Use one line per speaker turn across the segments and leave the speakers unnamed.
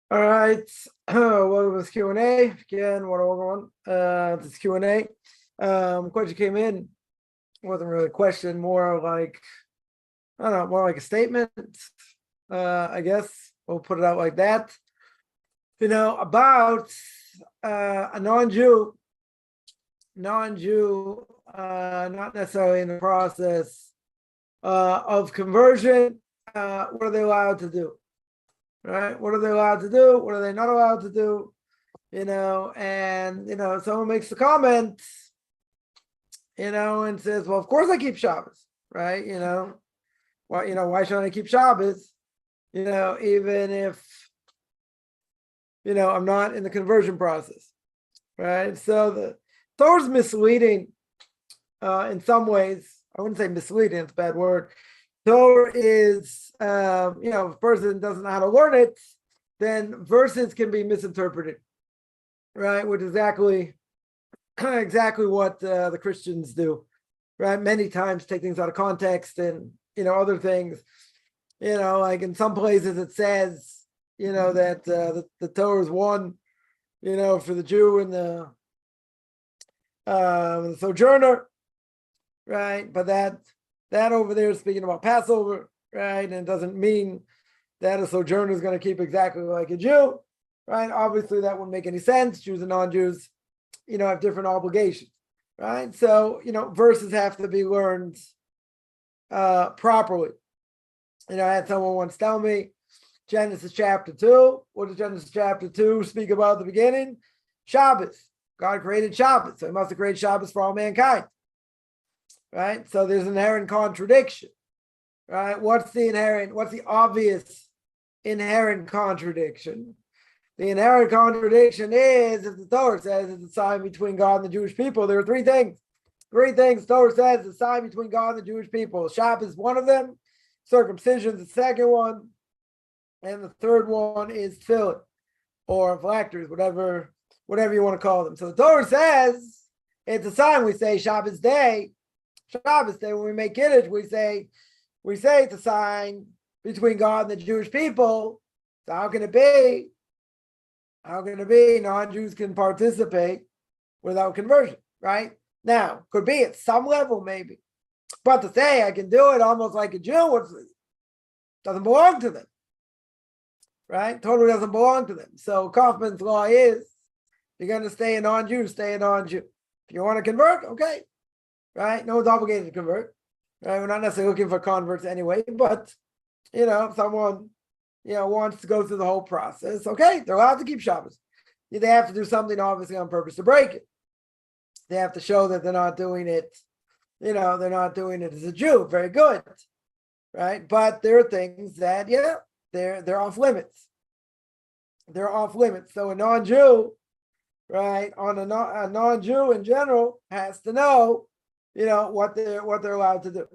All right. Welcome to this Q&A. Again, what are we on? This Q&A. Question came in. Wasn't really a question, more like, I don't know, more like a statement. I guess we'll put it out like that. About a non-Jew, not necessarily in the process of conversion. What are they allowed to do? Right? What are they allowed to do? What are they not allowed to do? Someone makes the comment, and says, well, of course I keep Shabbos, right? Why shouldn't I keep Shabbos? Even if, I'm not in the conversion process, right? So the Torah is misleading in some ways. I wouldn't say misleading, it's a bad word. Torah is, if a person doesn't know how to learn it, then verses can be misinterpreted, right? Which is exactly what the Christians do, right? Many times take things out of context and, other things, like in some places it says, that the Torah is one, for the Jew and the sojourner, right? But that over there is speaking about Passover, right? And it doesn't mean that a sojourner is going to keep exactly like a Jew, right? Obviously, that wouldn't make any sense. Jews and non-Jews, have different obligations, right? So, verses have to be learned properly. I had someone once tell me, Genesis chapter 2, what does Genesis chapter 2 speak about at the beginning? Shabbos. God created Shabbos, so he must have created Shabbos for all mankind. Right? So there's an inherent contradiction. Right? What's the obvious inherent contradiction? The inherent contradiction is, if the Torah says it's a sign between God and the Jewish people, there are three things. Torah says it's a sign between God and the Jewish people. Shabbos is one of them. Circumcision is the second one. And the third one is tefillin, or phylacteries, whatever you want to call them. So the Torah says it's a sign. We say Shabbos day, when we make Kiddush, we say it's a sign between God and the Jewish people. So how can it be non-Jews can participate without conversion, right? Now, could be at some level, maybe. But to say I can do it almost like a Jew, doesn't belong to them, right? Totally doesn't belong to them. So Coffman's law is, if you're going to stay a non-Jew, stay a non-Jew. If you want to convert, okay. Right? No one's obligated to convert. Right? We're not necessarily looking for converts anyway, but if someone wants to go through the whole process, okay, they're allowed to keep Shabbos. They have to do something obviously on purpose to break it. They have to show that they're not doing it, they're not doing it as a Jew. Very good. Right? But there are things that, they're off limits. They're off limits. So a non-Jew, right, on a non-Jew in general has to know what they're allowed to do,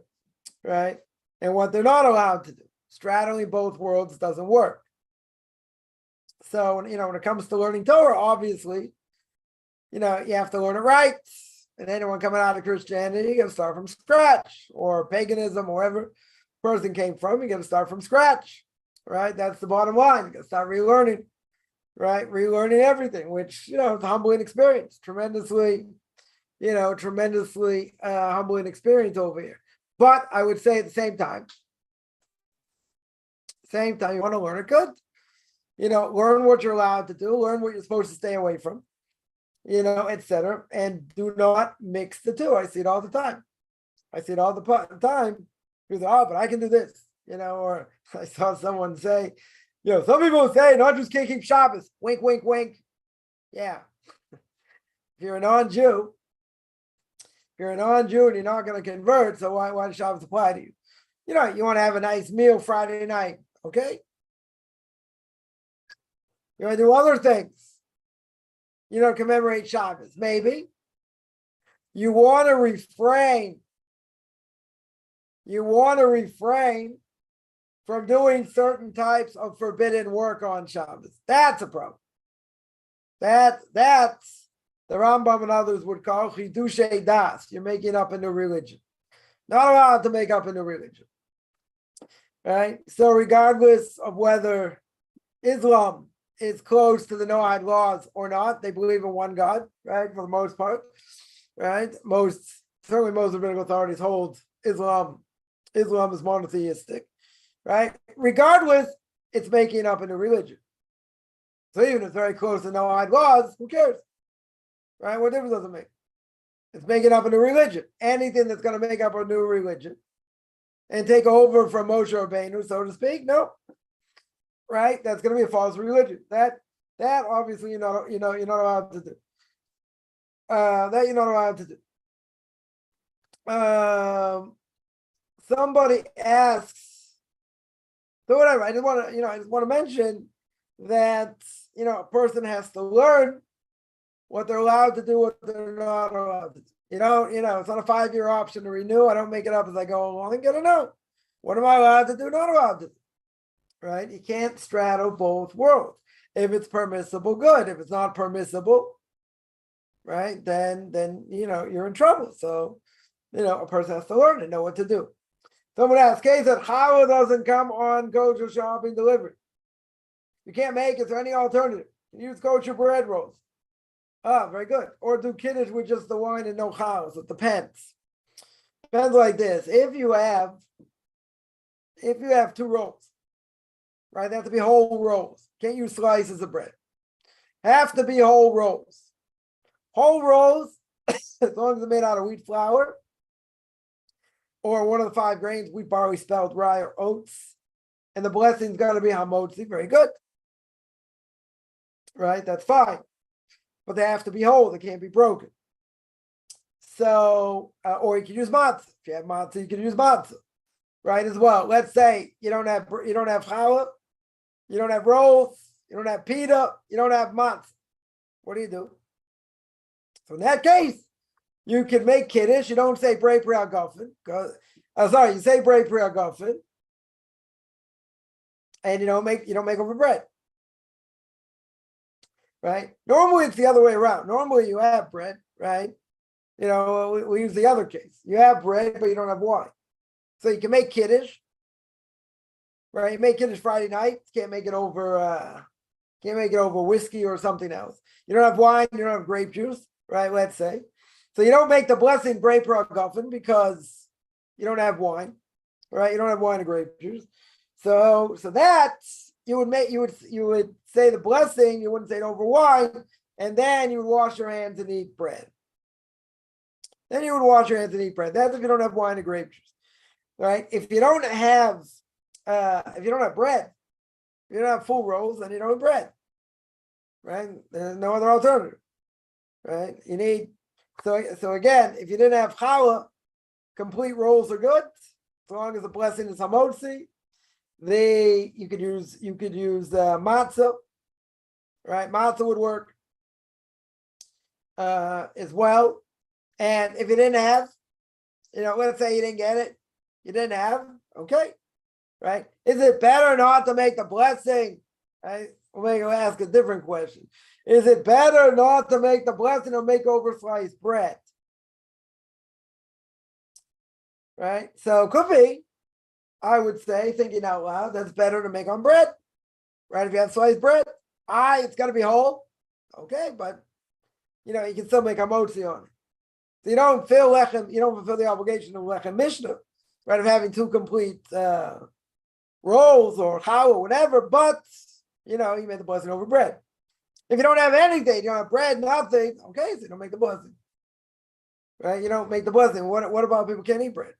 right? And what they're not allowed to do. Straddling both worlds doesn't work. So, when it comes to learning Torah, obviously, you have to learn it right. And anyone coming out of Christianity, you got to start from scratch, or paganism, or wherever person came from, you got to start from scratch, right? That's the bottom line. You got to start relearning, right? Relearning everything, which, it's a humbling experience, tremendously humbling experience over here. But I would say at the same time, you want to learn it good. Learn what you're allowed to do, learn what you're supposed to stay away from, etc. And do not mix the two. I see it all the time. People say, oh, but I can do this, or I saw someone say, some people say non-Jews can't keep Shabbos. Wink, wink, wink. Yeah. If you're a non-Jew, and you're not going to convert, so why does Shabbos apply to you? You want to have a nice meal Friday night, okay? You want to do other things, commemorate Shabbos, maybe. You want to refrain from doing certain types of forbidden work on Shabbos. That's a problem. That's the Rambam and others would call chidushei das. You're making up a new religion. Not allowed to make up a new religion. Right? So regardless of whether Islam is close to the Noahide laws or not. They believe in one God, right? For the most part, right? Certainly most rabbinical authorities hold Islam. Islam is monotheistic, right? Regardless, it's making up a new religion. So even if it's very close to Noahide laws, who cares? Right? What difference does it make? It's making up a new religion. Anything that's going to make up a new religion and take over from Moshe Rabbeinu, so to speak, no. Right? That's going to be a false religion. That obviously you're not allowed to do. That you're not allowed to do. Somebody asks, so whatever. I just want to mention that a person has to learn what they're allowed to do, what they're not allowed to do. It's not a 5-year option to renew. I don't make it up as I go along. I gotta know, what am I allowed to do, not allowed to do, right? You can't straddle both worlds. If it's permissible, good. If it's not permissible, right, then you're in trouble. So, a person has to learn and know what to do. Someone asked, Kay said, challah doesn't come on kosher shopping delivery. You can't make it, is there any alternative? Use kosher bread rolls. Ah, very good. Or do kiddush with just the wine and no challah. It depends. Depends like this. If you have 2 rolls, right? They have to be whole rolls. Can't use slices of bread. Have to be whole rolls. Whole rolls, as long as they're made out of wheat flour or one of the 5 grains, wheat, barley, spelt, rye, or oats, and the blessing's got to be hamotzi. Very good. Right? That's fine. But they have to be whole. They can't be broken. So, or you can use matzah. If you have matzah, you can use matzah, right? As well. Let's say you don't have challah, you don't have rolls, you don't have pita, you don't have matzah. What do? So in that case, you can make kiddush. You don't say brei pri hagafen. You say brei pri hagafen, and you don't make over bread. Right? Normally it's the other way around. Normally you have bread, right? We use the other case. You have bread, but you don't have wine. So you can make kiddush, right? You make kiddush Friday night. You can't make it over whiskey or something else. You don't have wine, you don't have grape juice, right? Let's say. So you don't make the blessing brei pri hagafen because you don't have wine, right? You don't have wine or grape juice. So that you would say the blessing, you wouldn't say it over wine, and then you would wash your hands and eat bread. That's if you don't have wine or grape juice, right? If you don't have bread, if you don't have full rolls, then you don't have bread, right? There's no other alternative, right? You need so again, if you didn't have challah, complete rolls are good as long as the blessing is hamotzi. You could use matzah, right? Matzah would work as well. And if you didn't have, let's say you didn't get it, you didn't have, okay, right? Is it better not to make the blessing? Right? We'll ask a different question. Is it better not to make the blessing or make over sliced bread? Right? So could be. I would say, thinking out loud, that's better to make on bread, right? If you have sliced bread, it's got to be whole, okay, but you can still make hamotzi on it. So you don't fulfill the obligation of lechem mishnah, right? Of having 2 complete rolls or challah or whatever, but you made the blessing over bread. If you don't have anything, you don't have bread, nothing, okay, so you don't make the blessing, right? You don't make the blessing. What about people can't eat bread?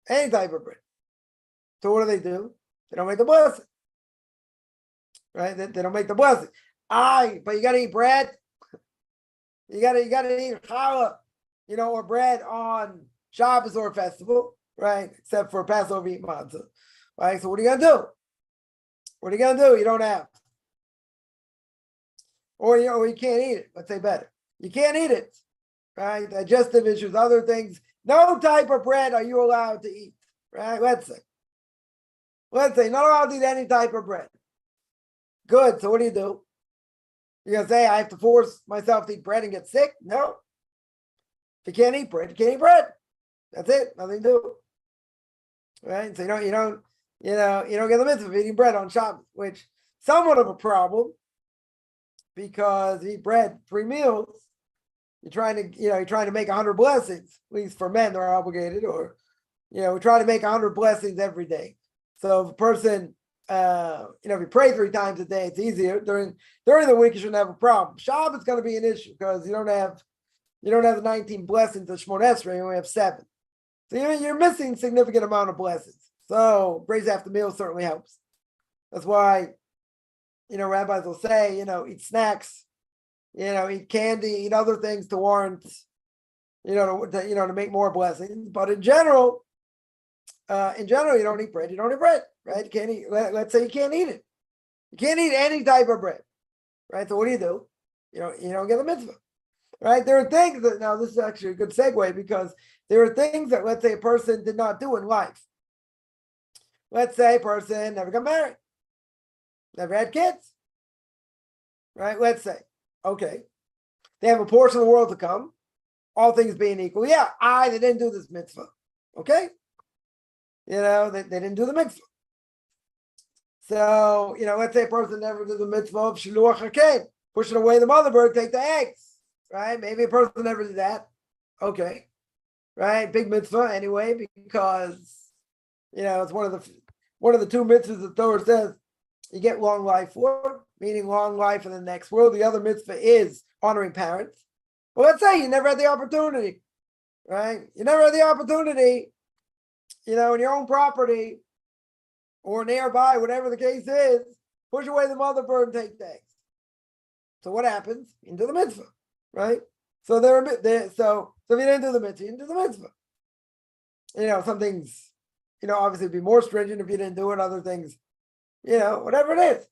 Any type of bread. So what do? They don't make the blessing, right? They don't make the blessing. But you got to eat bread. You got to eat challah, or bread on Shabbos or a festival, right? Except for Passover, eat matzah, right? So what are you gonna do? What are you gonna do? You don't have, or you can't eat it. Let's say better, you can't eat it, right? Digestive issues, other things. No type of bread are you allowed to eat, right? Let's say not allowed to eat any type of bread. Good. So what do? You're going to say, I have to force myself to eat bread and get sick? No. If you can't eat bread, you can't eat bread. That's it. Nothing to do. Right? So you don't get the mitzvah of eating bread on Shabbos, which somewhat of a problem, because you eat bread 3 meals, you're trying to make 100 blessings. At least for men, they're obligated, or we try to make 100 blessings every day. So if a person, if you pray 3 times a day, it's easier. During the week, you shouldn't have a problem. Shabbat is going to be an issue because you don't have the 19 blessings of Shmoneh Esrei, you only have 7. So you're missing a significant amount of blessings. So praise after meals certainly helps. That's why, rabbis will say, eat snacks, eat candy, eat other things to warrant, to make more blessings. But in general, you don't eat bread. You don't eat bread, right? You can't eat. Let's say you can't eat it. You can't eat any type of bread, right? So what do? You don't get a mitzvah, right? There are things that, now this is actually a good segue, because there are things that, let's say, a person did not do in life. Let's say a person never got married, never had kids, right? Let's say, okay, they have a portion of the world to come, all things being equal. Yeah, they didn't do this mitzvah, okay? They didn't do the mitzvah. So, let's say a person never did the mitzvah of shiluach hakein, pushing away the mother bird, take the eggs, right? Maybe a person never did that. Okay, right? Big mitzvah anyway, because, it's one of the 2 mitzvahs the Torah says you get long life for, meaning long life in the next world. The other mitzvah is honoring parents. Well, let's say you never had the opportunity, right? You never had the opportunity, in your own property or nearby, whatever the case is, push away the mother bird and take the eggs. So what happens? Into the mitzvah, right? So so if you didn't do the mitzvah, you didn't do the mitzvah. Some things, obviously be more stringent if you didn't do it. Other things, whatever it is.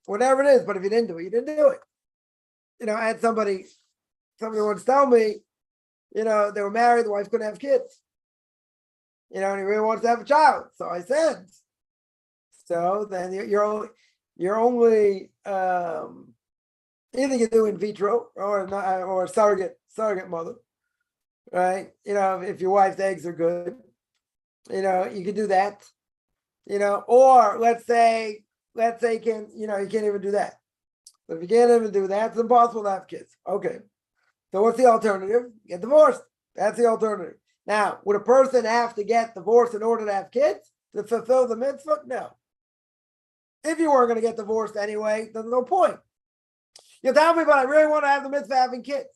But if you didn't do it, you didn't do it. I had somebody once tell me, they were married, the wife couldn't have kids. And he really wants to have a child. So I said, so then you're only either you do in vitro or surrogate mother, right? If your wife's eggs are good, you can do that. Or let's say you can't even do that. So if you can't even do that, it's impossible to have kids. Okay. So what's the alternative? Get divorced. That's the alternative. Now, would a person have to get divorced in order to have kids to fulfill the mitzvah? No. If you weren't going to get divorced anyway, there's no point. You tell me, but I really want to have the mitzvah of having kids.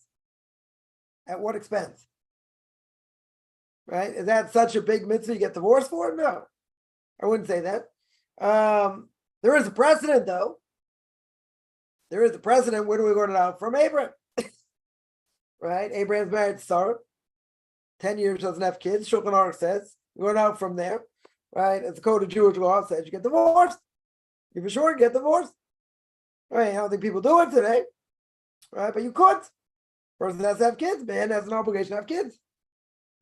At what expense? Right? Is that such a big mitzvah you get divorced for? No. I wouldn't say that. There is a precedent, though. There is a precedent. Where do we learn it out? From Abraham. Right? Abraham's married to Sarah. 10 years, doesn't have kids. Shulchan Aruch says. We learn out from there. Right? As the code of Jewish law says, you get divorced. You for sure get divorced. Right? I don't think people do it today. Right? But you could. Person has to have kids. Man has an obligation to have kids.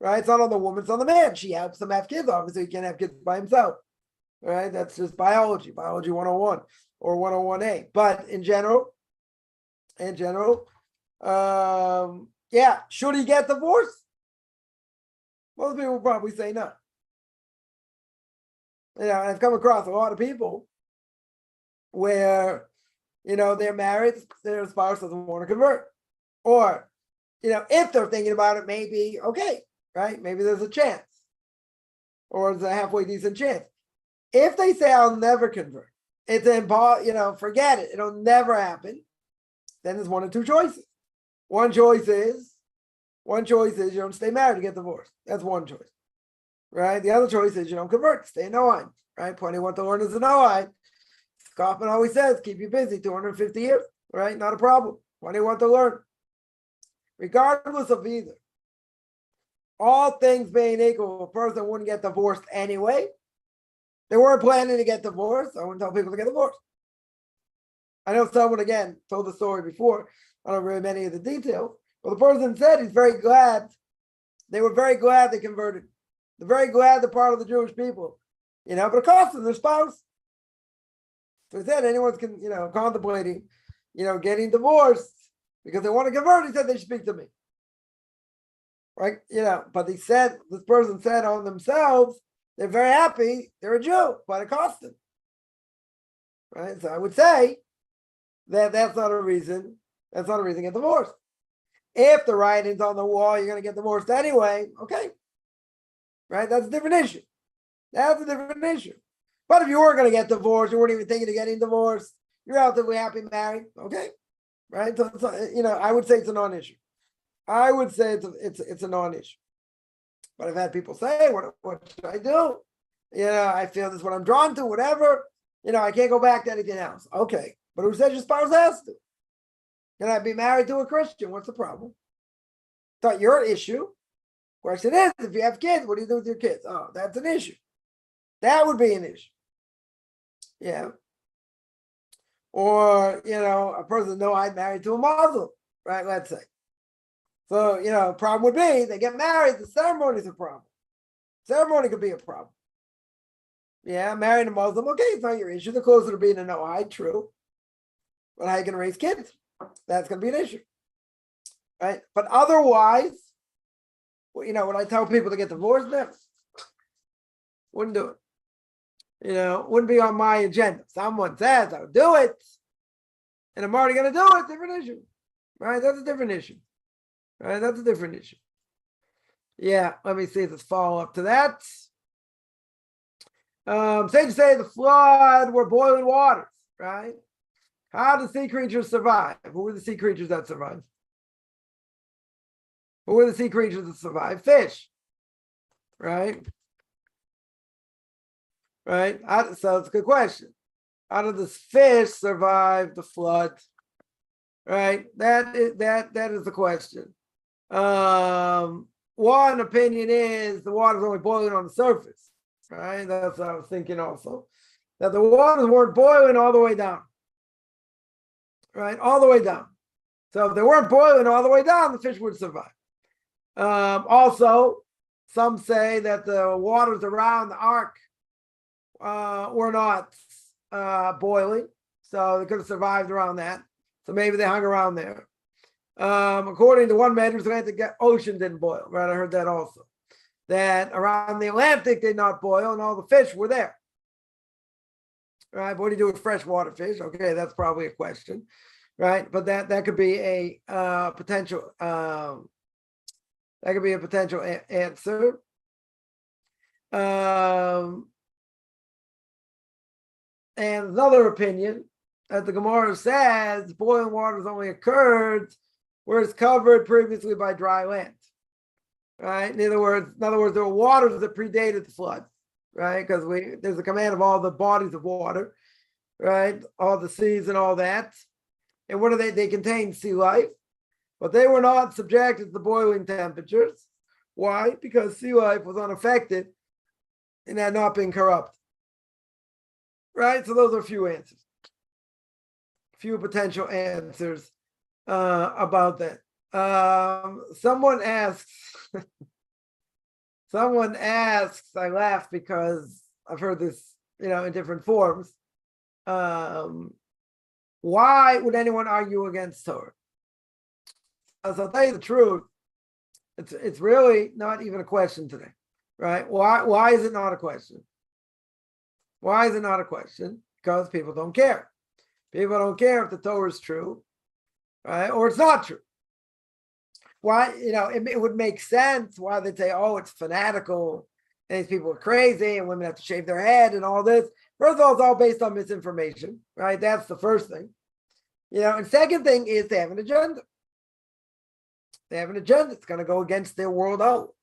Right? It's not on the woman, it's on the man. She helps him have kids. Obviously, he can't have kids by himself. Right? That's just biology 101 or 101A. But in general, yeah, should he get divorced? Most people will probably say no. And I've come across a lot of people where, they're married, their spouse doesn't want to convert. Or, if they're thinking about it, maybe, okay, right? Maybe there's a chance. Or there's a halfway decent chance. If they say, I'll never convert, it's impossible, forget it, it'll never happen, then there's one of 2 choices. One choice is you don't stay married to get divorced. That's one choice, right? The other choice is you don't convert, stay in Noahide, right? Plenty want to learn as a Noahide. Coffman always says, keep you busy 250 years, right? Not a problem. Plenty want to learn. Regardless of either, all things being equal, a person wouldn't get divorced anyway. They weren't planning to get divorced. I wouldn't tell people to get divorced. I know someone, again, told the story before. I don't remember many of the details. But the person said he's very glad. They were very glad they converted. They're very glad they're part of the Jewish people. But it costs them their spouse. So he said anyone's contemplating, getting divorced because they want to convert. He said they should speak to me. Right? But this person said on themselves, they're very happy. They're a Jew, but it cost them. Right? So I would say, that's not a reason. That's not a reason to get divorced. If the writing's on the wall, you're going to get divorced anyway. Okay, right? That's a different issue. That's a different issue. But if you were going to get divorced, you weren't even thinking of getting divorced, you're relatively happy married. Okay, right? So, I would say it's a non-issue. I would say it's a non-issue. But I've had people say, what should I do? I feel this is what I'm drawn to, whatever. I can't go back to anything else. Okay, but who says your spouse has to? Can I be married to a Christian? What's the problem? It's not your issue. Question is, if you have kids, what do you do with your kids? Oh, that's an issue. That would be an issue. Yeah. Or, a person, no, I'm married to a Muslim, right? Let's say. So, problem would be they get married, the ceremony is a problem. Ceremony could be a problem. Yeah, marrying a Muslim, okay, it's not your issue. The closer to being a no-I, true. But how are you going to raise kids? That's going to be an issue. Right? But otherwise, when I tell people to get divorced, never. Wouldn't do it. Wouldn't be on my agenda. Someone says I'll do it, and I'm already going to do it, different issue. Right? That's a different issue. Right? That's a different issue. Yeah, let me see if there's follow-up to that. Sages say the flood were boiling waters, right? How do sea creatures survive? Who were the sea creatures that survived? Who were the sea creatures that survived? Fish, right? Right? So it's a good question. How did this fish survive the flood? Right? That is the question. One opinion is the water's only boiling on the surface. Right? That's what I was thinking also. That the waters weren't boiling all the way down. Right? All the way down. So if they weren't boiling all the way down, the fish would survive. Also, some say that the waters around the ark were not boiling. So they could have survived around that. So maybe they hung around there. According to one measure, the Atlantic Ocean didn't boil. Right? I heard that also. That around the Atlantic did not boil and all the fish were there. Right? But what do you do with freshwater fish? Okay, that's probably a question. Right? But that could be a potential answer. And another opinion that the Gemara says boiling waters only occurred where it's covered previously by dry land. Right? In other words, there were waters that predated the flood, right? Because there's a command of all the bodies of water, right? All the seas and all that. And what are they? They contain sea life, but they were not subjected to the boiling temperatures. Why? Because sea life was unaffected and had not been corrupted. Right? So those are a few answers. Few potential answers about that. Someone asks, I laugh because I've heard this, in different forms. Why would anyone argue against Torah? As I'll tell you the truth, it's really not even a question today, right? Why is it not a question? Why is it not a question? Because people don't care. People don't care if the Torah is true, right? Or it's not true. Why, it would make sense why they'd say, oh, it's fanatical, and these people are crazy, and women have to shave their head and all this. First of all, it's all based on misinformation, right? That's the first thing. And second thing is they have an agenda. They have an agenda. It's going to go against their world outlook,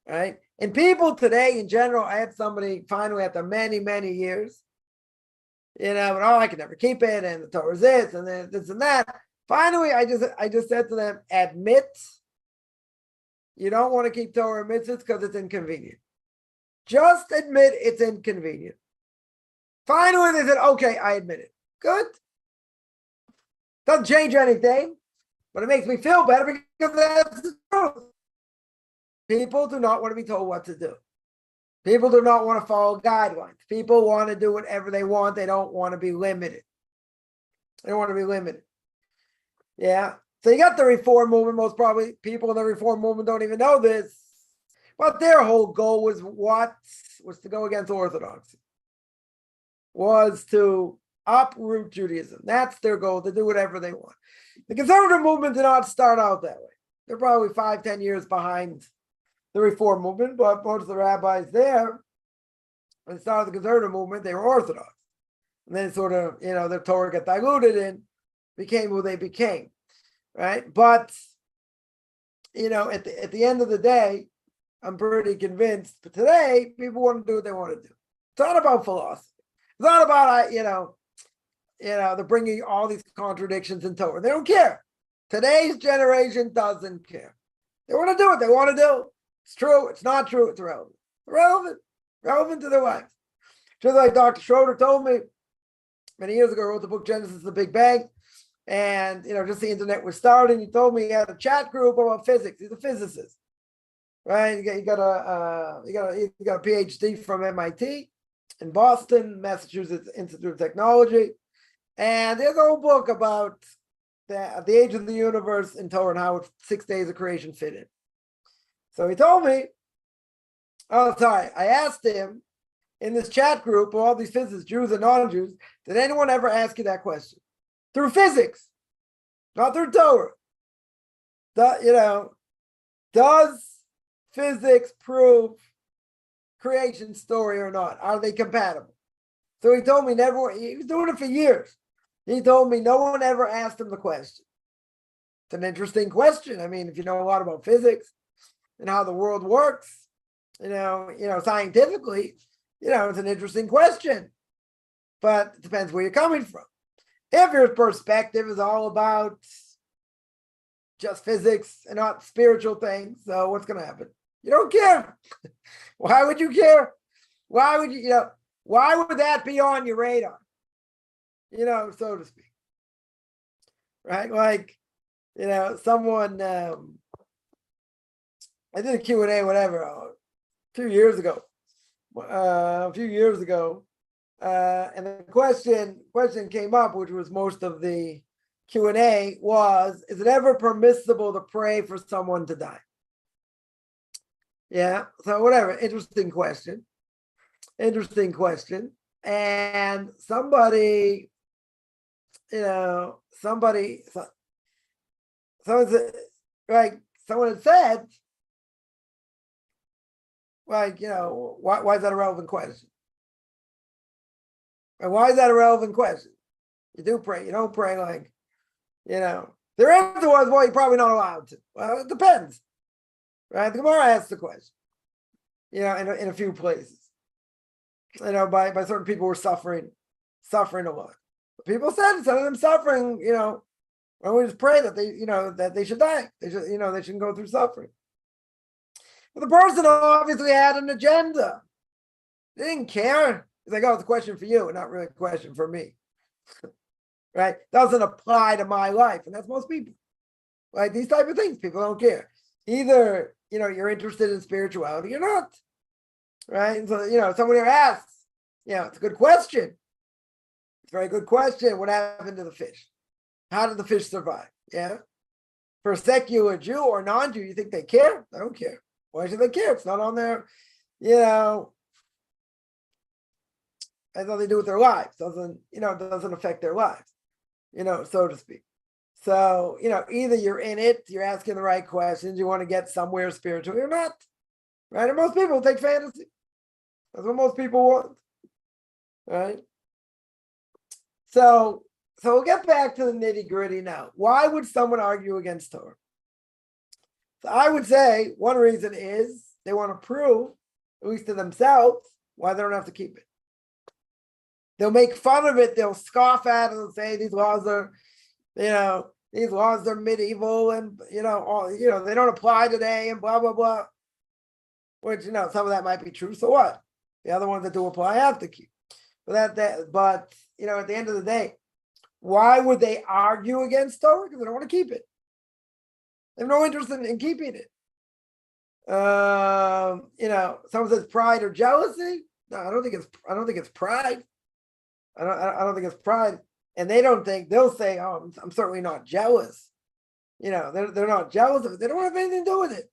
right? And people today, in general, I had somebody finally after many, many years, but I can never keep it, and the Torah is this, and then this and that. Finally, I just said to them, admit you don't want to keep Torah and mitzvahs because it's inconvenient. Just admit it's inconvenient. Finally, they said, okay, I admit it. Good. Doesn't change anything, but it makes me feel better because that's the truth. People do not want to be told what to do. People do not want to follow guidelines. People want to do whatever they want. They don't want to be limited. They don't want to be limited. Yeah. So you got the reform movement. Most probably people in the reform movement don't even know this. But their whole goal was to go against orthodoxy. Was to uproot Judaism. That's their goal, to do whatever they want. The conservative movement did not start out that way. They're probably 5-10 years behind the Reform movement, but most of the rabbis there, when they started the conservative movement, they were Orthodox. And then sort of, their Torah got diluted and became who they became, right? But, at the end of the day, I'm pretty convinced, but today, people want to do what they want to do. It's not about philosophy. It's not about, they're bringing all these contradictions in Torah. They don't care. Today's generation doesn't care. They want to do what they want to do. It's true. It's not true. It's relevant. Relevant to their lives. Just like Dr. Schroeder told me many years ago, wrote the book Genesis, the Big Bang. And, just the internet was starting. He told me he had a chat group about physics. He's a physicist, right? He got a PhD from MIT in Boston, Massachusetts Institute of Technology. And there's a whole book about the age of the universe in Torah and how 6 days of creation fit in. So he told me, I asked him in this chat group of all these physicists, Jews and non-Jews, did anyone ever ask you that question? Through physics, not through Torah. Does physics prove creation story or not? Are they compatible? So he told me he was doing it for years. He told me no one ever asked him the question. It's an interesting question. I mean, if you know a lot about physics and how the world works, scientifically, it's an interesting question. But it depends where you're coming from. If your perspective is all about just physics and not spiritual things, so what's going to happen? You don't care. Why would you care? Why would why would that be on your radar? So to speak. Right? Like, someone, I did a Q&A, whatever, a few years ago. And the question came up, which was most of the Q&A, was, is it ever permissible to pray for someone to die? Yeah, so whatever, interesting question. And somebody, someone had said, why is that a relevant question? And why is that a relevant question? You do pray. You don't pray their answer was, well, you're probably not allowed to. Well, it depends. Right? The Gemara asked the question, in a few places, by certain people who were suffering a lot. But people said, instead of them suffering, why don't we just pray that they should die? They shouldn't go through suffering. But the person obviously had an agenda. They didn't care. It's like, it's a question for you, and not really a question for me. Right? Doesn't apply to my life. And that's most people. Right? These type of things, people don't care. Either, you're interested in spirituality or not. Right? And so, somebody asks, it's a good question. It's a very good question. What happened to the fish? How did the fish survive? Yeah. For a secular Jew or non-Jew, you think they care? I don't care. Why should they care? It's not on their, that's all they do with their lives. Doesn't affect their lives, so to speak. So, either you're in it, you're asking the right questions, you want to get somewhere spiritually or not. Right? And most people take fantasy. That's what most people want. Right? So we'll get back to the nitty-gritty now. Why would someone argue against Torah? So I would say one reason is they want to prove, at least to themselves, why they don't have to keep it. They'll make fun of it. They'll scoff at it and say these laws are, medieval and they don't apply today and blah blah blah. Which some of that might be true. So what? The other ones that do apply have to keep. But at the end of the day, why would they argue against Torah? Because they don't want to keep it. They have no interest in keeping it. Someone says pride or jealousy. No, I don't think it's pride. I don't think it's pride. And they'll say, oh, I'm certainly not jealous. They're not jealous of it. They don't have anything to do with it.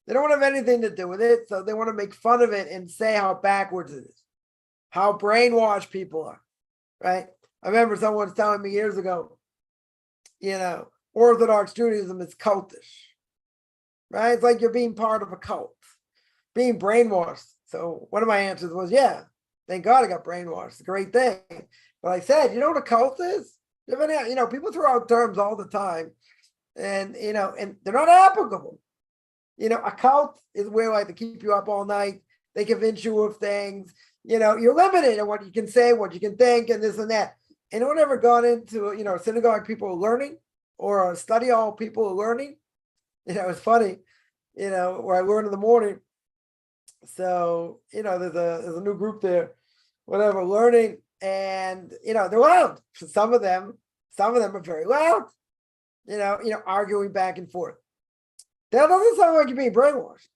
They don't have anything to do with it. So they want to make fun of it and say how backwards it is, how brainwashed people are, right? I remember someone was telling me years ago, Orthodox Judaism is cultish, right? It's like you're being part of a cult, being brainwashed. So one of my answers was, yeah, thank God I got brainwashed. It's a great thing. But I said, you know what a cult is? People throw out terms all the time, and they're not applicable. A cult is where like they keep you up all night. They convince you of things. You're limited in what you can say, what you can think, and this and that. And no one ever got into a synagogue people are learning, or a study hall people are learning. It's funny, where I learn in the morning. So, there's a new group there, whatever, learning, and they're loud. Some of them are very loud, arguing back and forth. That doesn't sound like you're being brainwashed,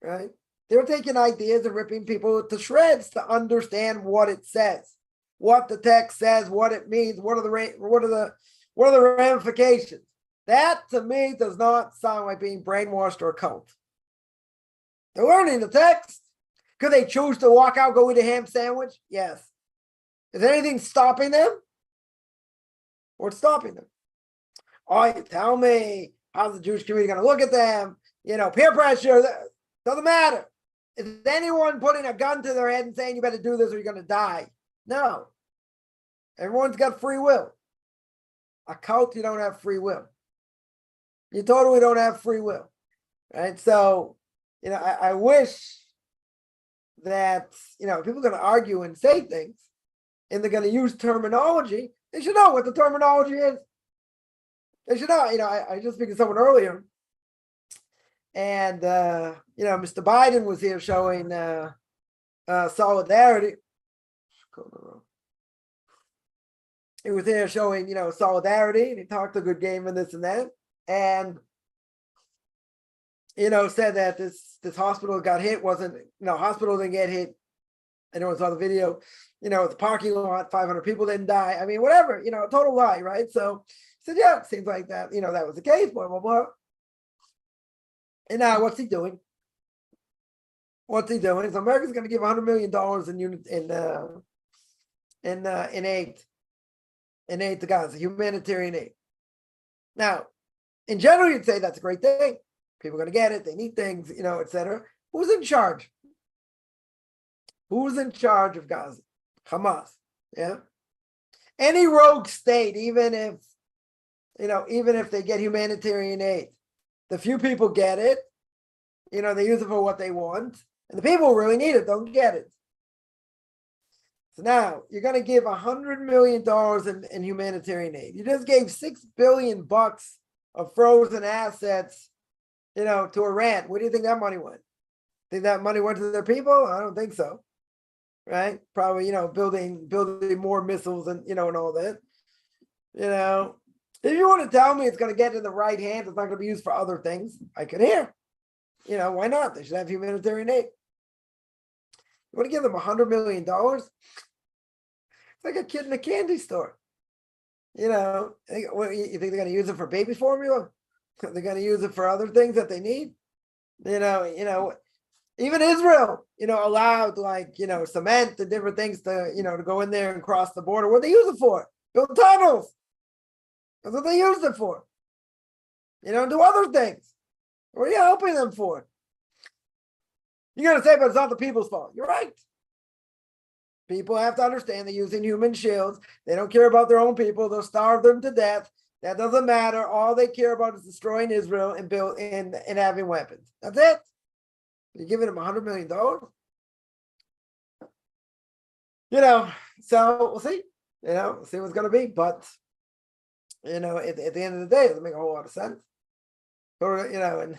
right? They're taking ideas and ripping people to shreds to understand what it says, what the text says, what it means, what are the ramifications. That to me does not sound like being brainwashed or a cult. They're learning the text. Could they choose to walk out, go eat a ham sandwich? Yes. Is anything stopping them? What's stopping them? Oh, you tell me, how's the Jewish community going to look at them? Peer pressure, doesn't matter. Is anyone putting a gun to their head and saying you better do this or you're going to die? No. Everyone's got free will. A cult, you don't have free will. You totally don't have free will. Right? So, I wish that, if people are going to argue and say things and they're going to use terminology, they should know what the terminology is. They should know. I just speak to someone earlier, and Mr. Biden was here showing solidarity. He was there showing, solidarity, and he talked a good game and this and that, and said that this hospital got hit wasn't, hospital didn't get hit. I know it's on the video. The parking lot, 500 people didn't die. I mean, whatever, a total lie, right? So he said, yeah, it seems like that, that was the case, blah, blah, blah. And now what's he doing? What's he doing? Is America's going to give $100 million in aid to Gaza, humanitarian aid. Now, in general, you'd say that's a great thing. People are going to get it. They need things, et cetera. Who's in charge? Who's in charge of Gaza? Hamas. Yeah. Any rogue state, even if they get humanitarian aid, the few people get it, they use it for what they want, and the people who really need it don't get it. So now you're going to give $100 million in humanitarian aid. You just gave $6 billion of frozen assets, to Iran. Where do you think that money went? Think that money went to their people? I don't think so. Right? Probably, building more missiles and, and all that. If you want to tell me it's going to get in the right hands, it's not going to be used for other things, I could hear. Why not? They should have humanitarian aid. You want to give them $100 million? It's like a kid in a candy store. You think they're going to use it for baby formula? They're going to use it for other things that they need? Even Israel, allowed cement and different things to go in there and cross the border. What do they use it for? Build tunnels. That's what they used it for. Do other things. What are you helping them for? You're going to say, but it's not the people's fault. You're right. People have to understand they're using human shields. They don't care about their own people. They'll starve them to death. That doesn't matter. All they care about is destroying Israel and and having weapons. That's it. You're giving them $100 million. So we'll see. We'll see what's going to be. But, at the end of the day, it doesn't make a whole lot of sense. And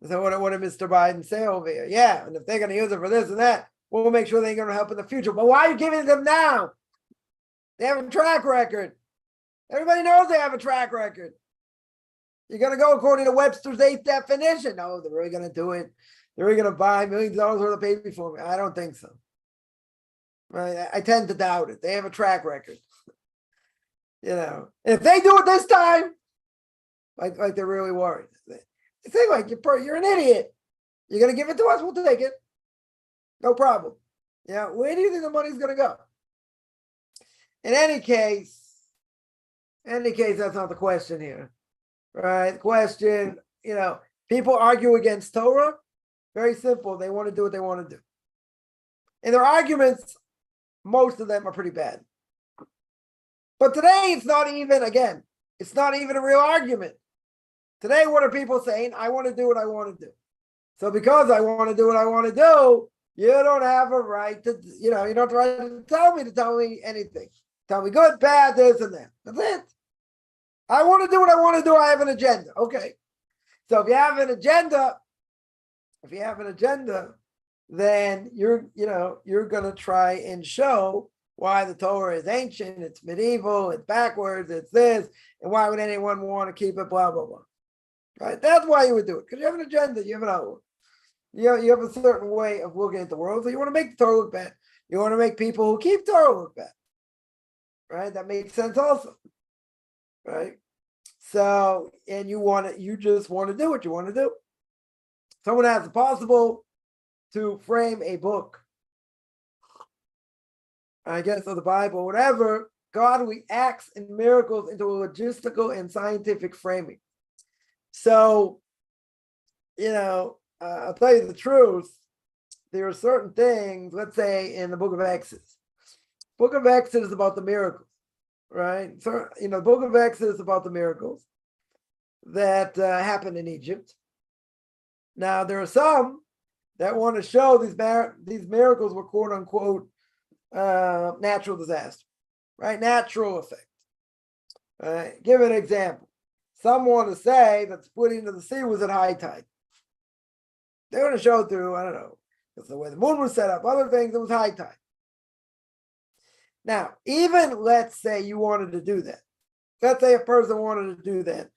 so what did Mr. Biden say over here? Yeah, and if they're going to use it for this and that, we'll make sure they're going to help in the future. But why are you giving them now? They have a track record. Everybody knows they have a track record. You're going to go according to Webster's 8th definition. No, they're really going to do it. They're really going to buy millions of dollars worth of baby formula. I don't think so. Right? I tend to doubt it. They have a track record. If they do it this time, like they're really worried. They think like you're an idiot. You're going to give it to us? We'll take it. No problem. Where do you think the money's going to go? in any case, that's not the question here, right? The question, people argue against Torah. Very simple. They want to do what they want to do. And their arguments, most of them are pretty bad. But today, it's not even a real argument. Today, what are people saying? I want to do what I want to do. So because I want to do what I want to do, you don't have a right to, you don't have the right to tell me anything. Tell me good, bad, this and that. That's it. I want to do what I want to do. I have an agenda. Okay. So if you have an agenda, then you're going to try and show why the Torah is ancient, it's medieval, it's backwards, it's this, and why would anyone want to keep it, blah, blah, blah. Right? That's why you would do it, because you have an agenda, you have an outlook. You have a certain way of looking at the world, so you want to make the Torah look bad. You want to make people who keep Torah look bad. Right? That makes sense also. Right? So, and you just want to do what you want to do. Someone asks, it's possible to frame a book, I guess, of the Bible, whatever, God reacts in miracles into a logistical and scientific framing. So, I'll tell you the truth. There are certain things, let's say in the book of Exodus. Book of Exodus is about the miracles, right? So, the book of Exodus is about the miracles that happened in Egypt. Now, there are some that want to show these miracles were quote unquote natural disaster, right? Natural effect. Give an example. Some want to say that splitting of the sea was at high tide. They want to show through, I don't know, because the way the moon was set up, other things, it was high tide. Now, even let's say you wanted to do that. Let's say a person wanted to do that,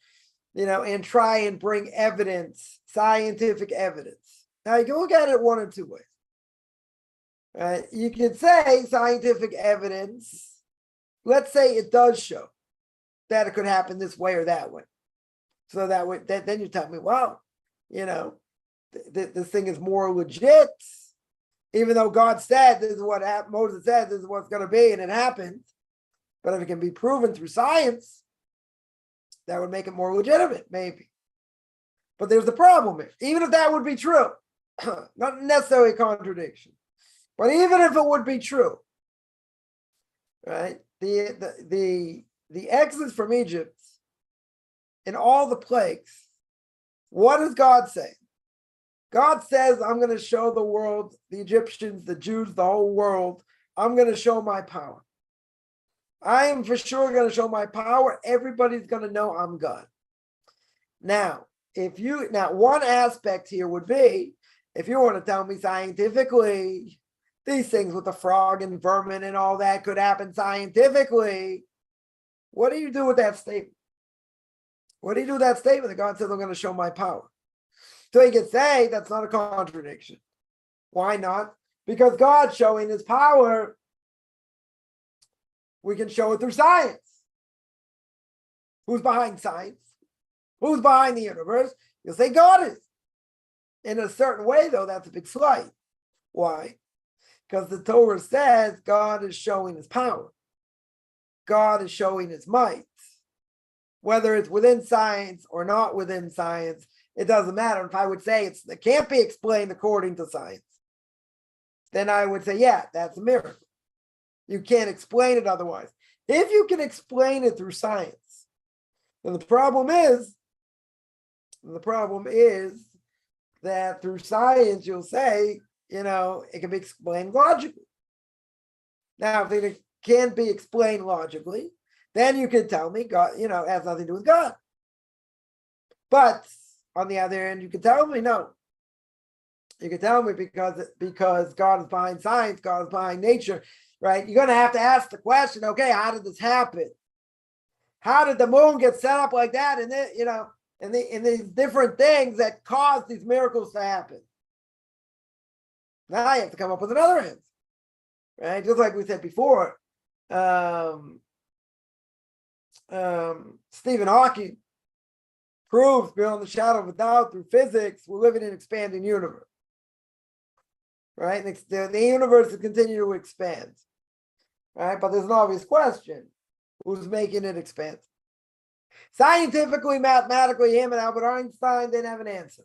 and try and bring evidence, scientific evidence. Now, you can look at it one of two ways. Right? You can say scientific evidence, let's say it does show that it could happen this way or that way. So that way, then you tell me, well, this thing is more legit, even though God said this is what happened, Moses said this is what's going to be, and it happened. But if it can be proven through science, that would make it more legitimate, maybe. But there's the problem here. Even if that would be true, not necessarily a contradiction, but even if it would be true, right? The exodus from Egypt and all the plagues, what does God say? God says, I'm going to show the world, the Egyptians, the Jews, the whole world, I'm going to show my power. I am for sure going to show my power. Everybody's going to know I'm God. Now, one aspect here would be, if you want to tell me scientifically, these things with the frog and vermin and all that could happen scientifically, what do you do with that statement? What do you do with that statement that God says, I'm going to show my power? So you can say that's not a contradiction. Why not? Because God's showing his power. We can show it through science. Who's behind science? Who's behind the universe? You'll say God is. In a certain way, though, that's a big slight. Why? Because the Torah says God is showing his power. God is showing his might. Whether it's within science or not within science, it doesn't matter. If I would say it can't be explained according to science, then I would say, yeah, that's a miracle. You can't explain it otherwise. If you can explain it through science, then the problem is that through science, you'll say, it can be explained logically. Now, if it can't be explained logically, then you can tell me God, it has nothing to do with God. But on the other hand, you can tell me no. You can tell me because God is behind science, God is behind nature, right? You're going to have to ask the question, okay, how did this happen? How did the moon get set up like that? And then, and these different things that cause these miracles to happen. Now you have to come up with another answer, right? Just like we said before, Stephen Hawking proves beyond the shadow of a doubt through physics we're living in an expanding universe, right? And the universe is continuing to expand. right? But there's an obvious question. Who's making it expand? Scientifically, mathematically, him and Albert Einstein didn't have an answer.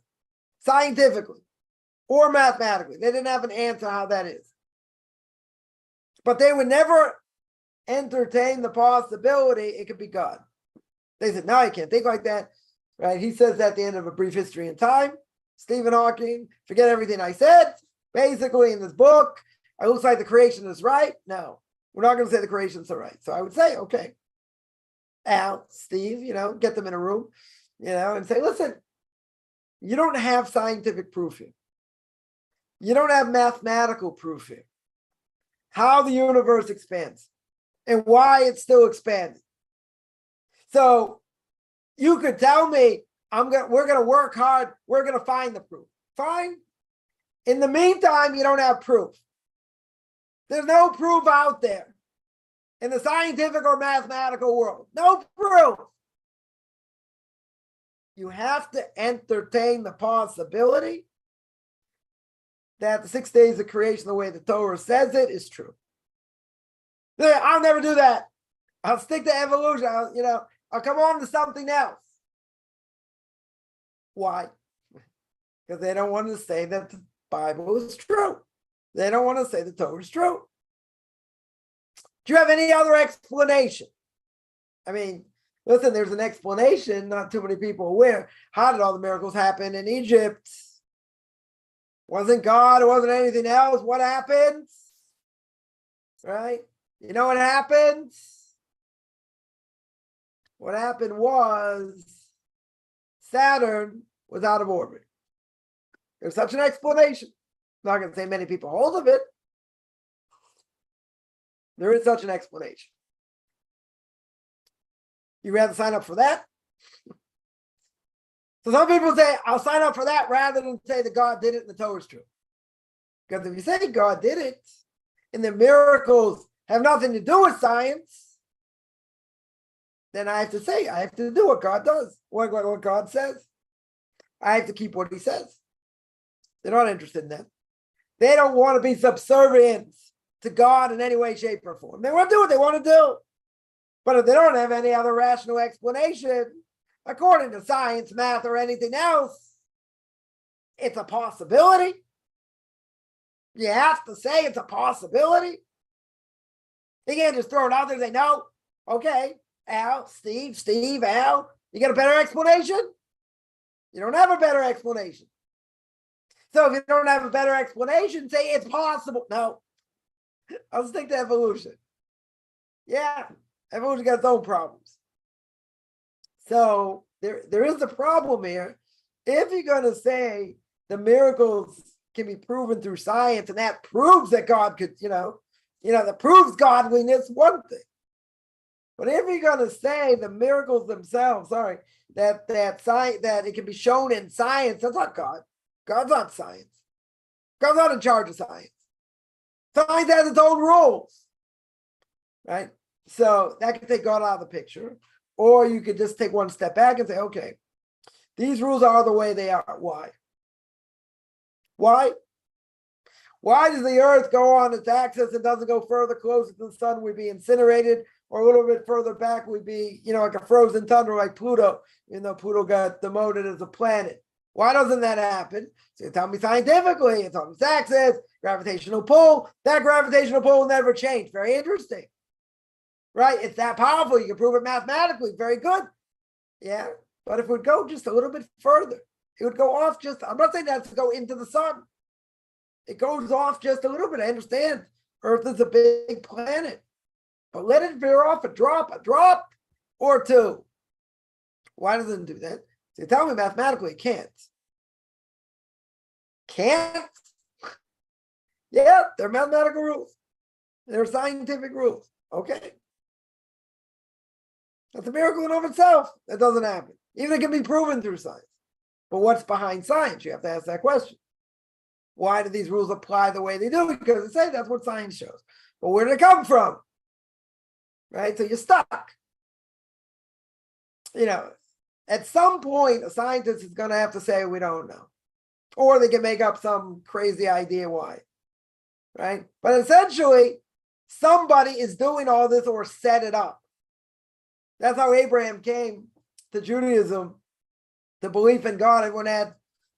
Scientifically or mathematically, they didn't have an answer how that is. But they would never entertain the possibility it could be God. They said, no, you can't think like that, right? He says at the end of A Brief History in Time, Stephen Hawking, forget everything I said. Basically, in this book, it looks like the creation is right. No, we're not going to say the creation's right. So I would say, okay, Al, Steve, get them in a room, and say, listen, you don't have scientific proof here. You don't have mathematical proof here. How the universe expands and why it's still expanding. So you could tell me, we're going to work hard. We're going to find the proof. Fine. In the meantime, you don't have proof. There's no proof out there in the scientific or mathematical world. No proof. You have to entertain the possibility that the 6 days of creation, the way the Torah says it, is true. I'll never do that. I'll stick to evolution. I'll come on to something else. Why? Because they don't want to say that the Bible is true. They don't want to say the Torah is true. Do you have any other explanation? I mean, listen, there's an explanation. Not too many people are aware. How did all the miracles happen in Egypt? Wasn't God, it wasn't anything else. What happened? Right? You know what happened? What happened was Saturn was out of orbit. There's such an explanation. I'm not going to say many people hold of it. There is such an explanation. You rather sign up for that? So some people say, I'll sign up for that rather than say that God did it and the Torah is true. Because if you say God did it and the miracles have nothing to do with science, then I have to say, I have to do what God does, what God says. I have to keep what he says. They're not interested in that. They don't want to be subservient to God in any way, shape, or form. They want to do what they want to do. But if they don't have any other rational explanation, according to science, math, or anything else, it's a possibility. You have to say it's a possibility. You can't just throw it out there and say, no, okay, Al, Steve, Al, you got a better explanation? You don't have a better explanation. So if you don't have a better explanation, say it's possible. No, I'll stick to evolution. Yeah, evolution got its own problems. So there is a problem here. If you're going to say the miracles can be proven through science and that proves that God could, that proves godliness, one thing. But if you're going to say the miracles themselves, that it can be shown in science, that's not God. God's not science. God's not in charge of science. Science has its own rules, right? So that can take God out of the picture. Or you could just take one step back and say, okay, these rules are the way they are. Why? Why? Why does the earth go on its axis and doesn't go further closer to the sun? We'd be incinerated, or a little bit further back, we'd be, like a frozen tundra like Pluto, even though Pluto got demoted as a planet. Why doesn't that happen? So you tell me scientifically, it's on its axis, gravitational pull. That gravitational pull will never change. Very interesting. Right? It's that powerful. You can prove it mathematically. Very good. Yeah. But if it would go just a little bit further, it would go off I'm not saying that to go into the sun. It goes off just a little bit. I understand. Earth is a big planet. But let it veer off a drop or two. Why doesn't it do that? So you tell me mathematically it can't. Can't? Yeah, they're mathematical rules. They're scientific rules. Okay. That's a miracle in of itself. That doesn't happen. Even it can be proven through science. But what's behind science? You have to ask that question. Why do these rules apply the way they do? Because they say that's what science shows. But where did it come from? Right? So you're stuck. At some point, a scientist is going to have to say, we don't know. Or they can make up some crazy idea why. Right? But essentially, Somebody is doing all this or set it up. That's how Abraham came to Judaism, the belief in God.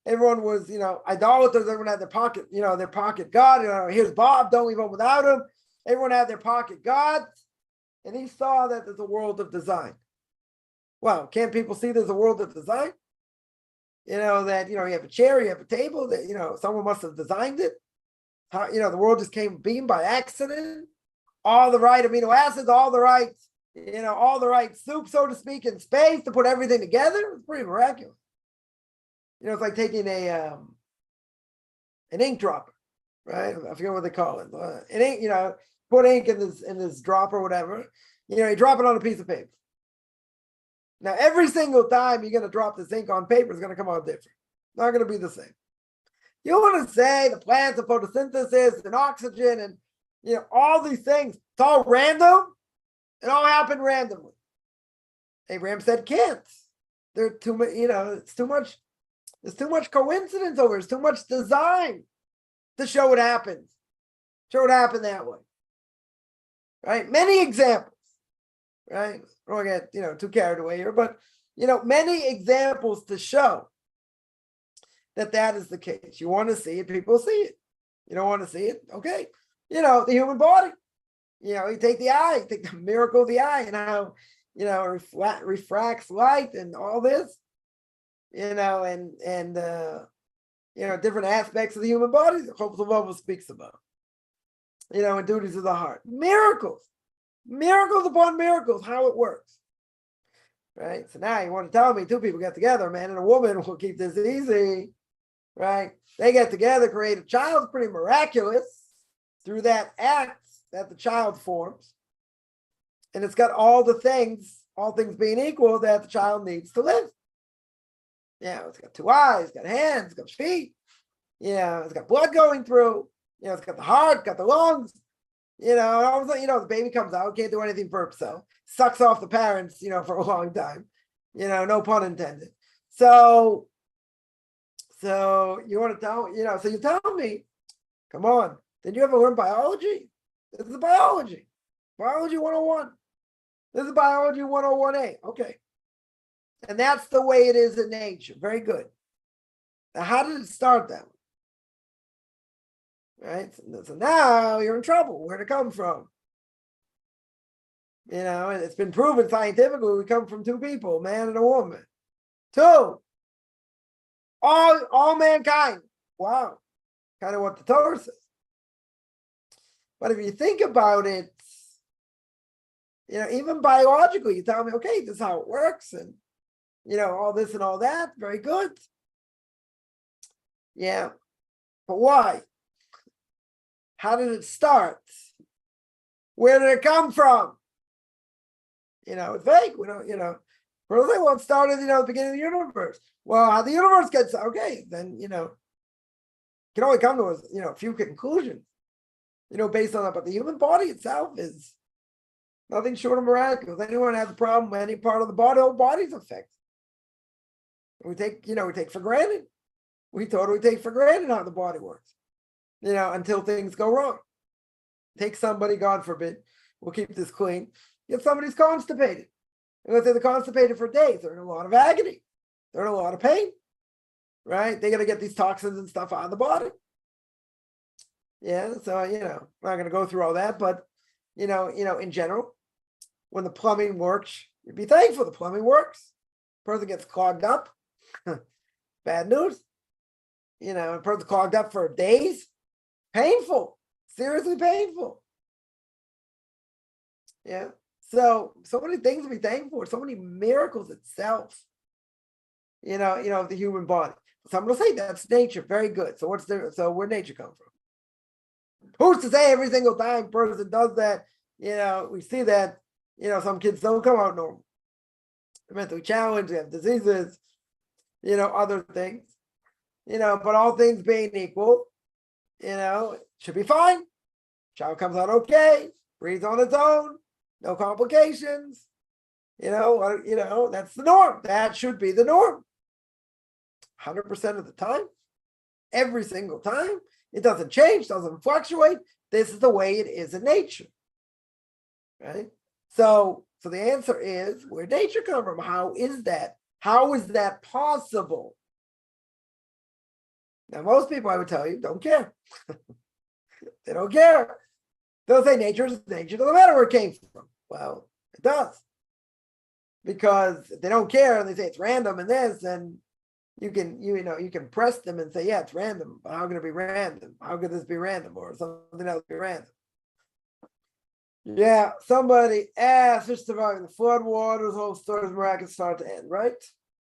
Everyone was, idolaters. Everyone had their pocket God. Here's Bob, don't leave home without him. Everyone had their pocket God. And he saw that there's a world of design. Well, can't people see there's a world of design? That, you have a chair, you have a table, that, someone must have designed it. How, the world just came being by accident. All the right amino acids, all the right soup, so to speak, in space to put everything together. It's pretty miraculous. It's like taking an ink dropper, right? I forget what they call it. An ink, put ink in this dropper or whatever. You drop it on a piece of paper. Now, every single time you're going to drop this ink on paper, it's going to come out different. Not going to be the same. You want to say the plants of photosynthesis and oxygen and all these things, it's all random. It all happened randomly. Abraham said, can't. There's too much, it's too much. There's too much coincidence over it. There's too much design to show it happens. Show it happened that way. Right? Many examples. Right? I don't want to get, too carried away here, but, many examples to show that is the case. You want to see it, people see it. You don't want to see it, okay. The human body. You take the eye, you take the miracle of the eye and how, refracts light and all this, and different aspects of the human body the Hopes of Love speaks about, and duties of the heart. Miracles upon miracles, how it works. Right? So now you want to tell me two people get together, a man and a woman, will keep this easy, right? They get together, create a child, pretty miraculous through that act that the child forms. And it's got all things being equal that the child needs to live. It's got two eyes, it's got hands, it's got feet, it's got blood going through, it's got the heart, got the lungs, and all of a sudden, the baby comes out, can't do anything for himself, sucks off the parents, for a long time, no pun intended. So you want to tell, so you tell me, come on, did you ever learn biology? This is biology. Biology 101. This is biology 101A. Okay. And that's the way it is in nature. Very good. Now, how did it start that way? Right? So now you're in trouble. Where'd it come from? And it's been proven scientifically we come from two people, a man and a woman. Two. All mankind. Wow. Kind of what the Torah says. But if you think about it, even biologically, you tell me, okay, this is how it works, and all this and all that, very good. Yeah. But why? How did it start? Where did it come from? It's vague. We don't, first thing, well, it started, the beginning of the universe. Well, how the universe gets, okay, then, can only come to a few conclusions. Based on that, but the human body itself is nothing short of miraculous. Anyone has a problem with any part of the body, whole body's affected. We take for granted. We totally take for granted how the body works, until things go wrong. Take somebody, God forbid, we'll keep this clean. If somebody's constipated, and let's say they're constipated for days, they're in a lot of agony, they're in a lot of pain, right? They got to get these toxins and stuff out of the body. Yeah, so I'm not going to go through all that, but in general, when the plumbing works, you'd be thankful the plumbing works. Person gets clogged up, bad news. A person clogged up for days, painful, seriously painful. Yeah, so many things to be thankful for, so many miracles itself. Of the human body. Some will say that's nature, very good. So where nature come from? Who's to say every single time person does that, we see that, some kids don't come out normal. They're mentally challenged, they have diseases, other things, but all things being equal, it should be fine. Child comes out okay, breathes on its own, no complications, that's the norm. That should be the norm. 100% of the time, every single time. It doesn't change, doesn't fluctuate. This is the way it is in nature. right? So the answer is, where did nature come from? How is that? How is that possible? Now, most people, I would tell you, don't care. They don't care. They'll say nature is nature, doesn't matter where it came from. Well, it does. Because if they don't care and they say it's random and this, then you can press them and say, yeah, it's random, but how can it be random? How could this be random or something else be random? Yeah, somebody asked, just surviving the flood waters, whole story is miraculous start to end, right?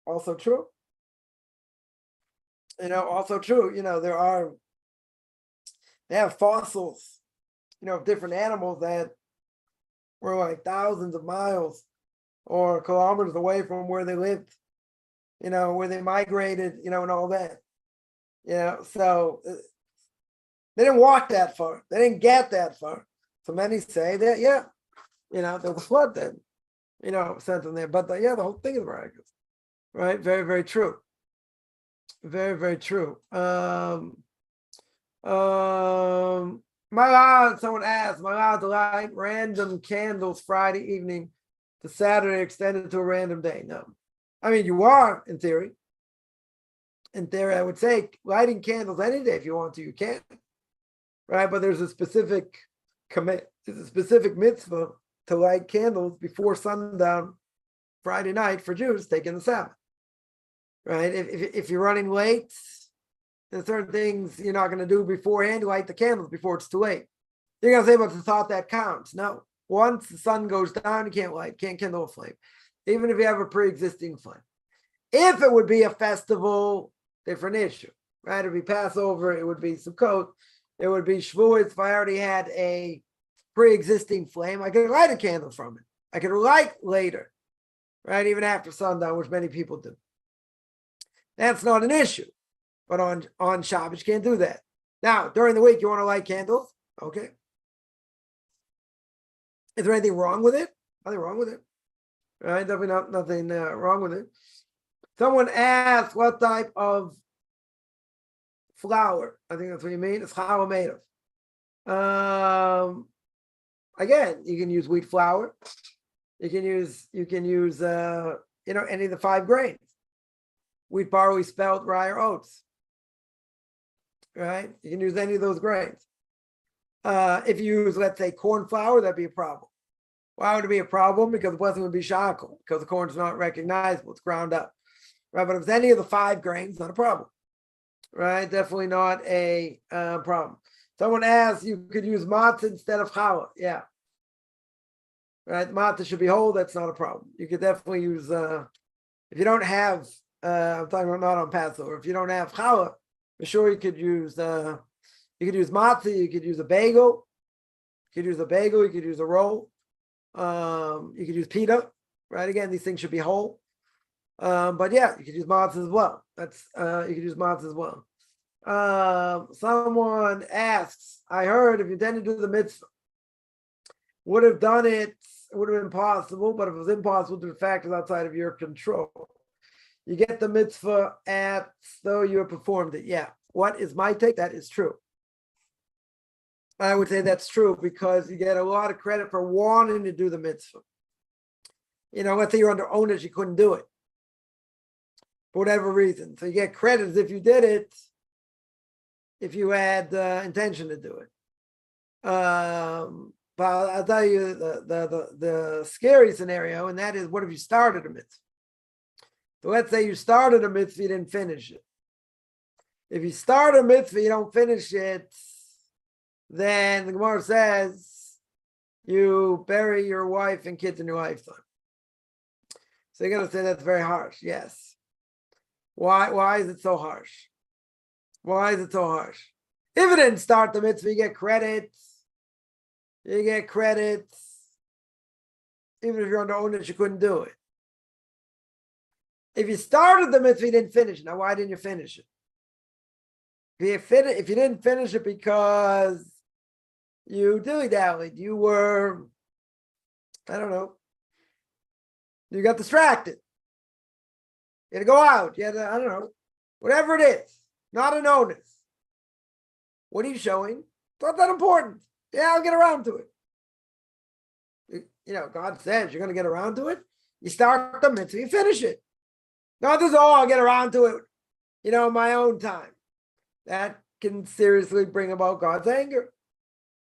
Also true. Also true. They have fossils, of different animals that were like thousands of miles or kilometers away from where they lived, where they migrated, and all that. So they didn't walk that far. They didn't get that far. So many say that, yeah, there was a flood then, sent them there. But the whole thing is miraculous, right? Very, very true. Very, very true. Someone asked, am I allowed to light random candles Friday evening to Saturday extended to a random day? No. I mean, you are, in theory. In theory, I would say lighting candles any day if you want to, you can. Right? But there's a specific mitzvah to light candles before sundown Friday night for Jews taking the Sabbath. Right? If you're running late, there's certain things you're not going to do beforehand. Light the candles before it's too late. You're going to say, but it's a thought that counts. No. Once the sun goes down, you can't kindle a flame, even if you have a pre-existing flame. If it would be a festival, different issue, right? It would be Passover, it would be Sukkot, it would be Shavuot. If I already had a pre-existing flame, I could light a candle from it. I could light later, right? Even after sundown, which many people do. That's not an issue. But on Shabbos, you can't do that. Now, during the week, you want to light candles? Okay. Is there anything wrong with it? Nothing wrong with it. Right? Definitely nothing wrong with it. Someone asked what type of flour. I think that's what you mean. It's flour made of. Again, you can use wheat flour. You can use any of the 5 grains. Wheat, barley, spelt, rye, or oats. Right? You can use any of those grains. If you use, let's say, corn flour, that'd be a problem. Why would it be a problem? Because the blessing would be shakel, because the corn's not recognizable. It's ground up. Right? But if it's any of the 5 grains, not a problem. Right? Definitely not a problem. Someone asked, you could use matzah instead of challah. Yeah. Right? Matzah should be whole. That's not a problem. You could definitely use, if you don't have, I'm talking about not on Passover. If you don't have challah, for sure you could use matzah, you could use a bagel, you could use a roll, you could use pita, right? Again, these things should be whole. But yeah, you could use matzah as well. You could use matzah as well. Someone asks, I heard if you intend to do the mitzvah, would have done it, would have been possible, but if it was impossible due to factors outside of your control, you get the mitzvah as though you have performed it. Yeah. What is my take? That is true. I would say that's true because you get a lot of credit for wanting to do the mitzvah. Let's say you're under onus, you couldn't do it for whatever reason. So you get credit as if you did it if you had intention to do it. But I'll tell you the scary scenario, and that is, what if you started a mitzvah? So let's say you started a mitzvah, you didn't finish it. If you start a mitzvah, you don't finish it, then the Gemara says you bury your wife and kids in your lifetime. So you're going to say that's very harsh. Yes. Why is it so harsh? Why is it so harsh? If you didn't start the mitzvah, you get credit. You get credit. Even if you're under onus, you couldn't do it. If you started the mitzvah, you didn't finish it. Now, why didn't you finish it? If you didn't finish it because you dilly-dallied, you were, I don't know, you got distracted. You had to go out. You had to, I don't know, whatever it is, not an onus. What are you showing? It's not that important. Yeah, I'll get around to it. God says you're going to get around to it. You start the mitzvah, you finish it. Not just, I'll get around to it, my own time. That can seriously bring about God's anger.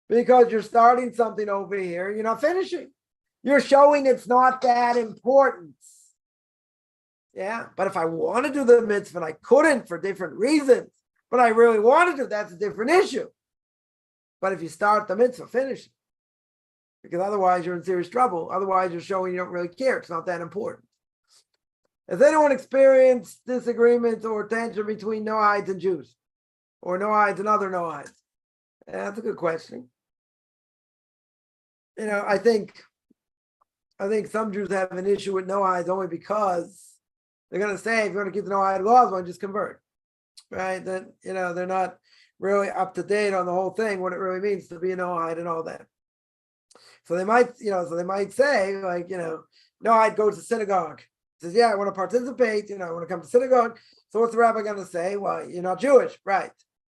Because you're starting something over here, you're not finishing. You're showing it's not that important. Yeah, but if I want to do the mitzvah and I couldn't for different reasons, but I really wanted to, that's a different issue. But if you start the mitzvah, finish it. Because otherwise you're in serious trouble. Otherwise you're showing you don't really care. It's not that important. Has anyone experienced disagreements or tension between Noahides and Jews? Or Noahides and other Noahides? Yeah, that's a good question. I think some Jews have an issue with Noahides only because they're going to say, if you want to keep the Noahide laws, why don't you just convert? Right? Then, they're not really up to date on the whole thing, what it really means to be a Noahide and all that. So they might, say, like, Noahide goes to synagogue. Says, yeah, I want to participate, I want to come to synagogue. So what's the rabbi going to say? Well, you're not Jewish, right?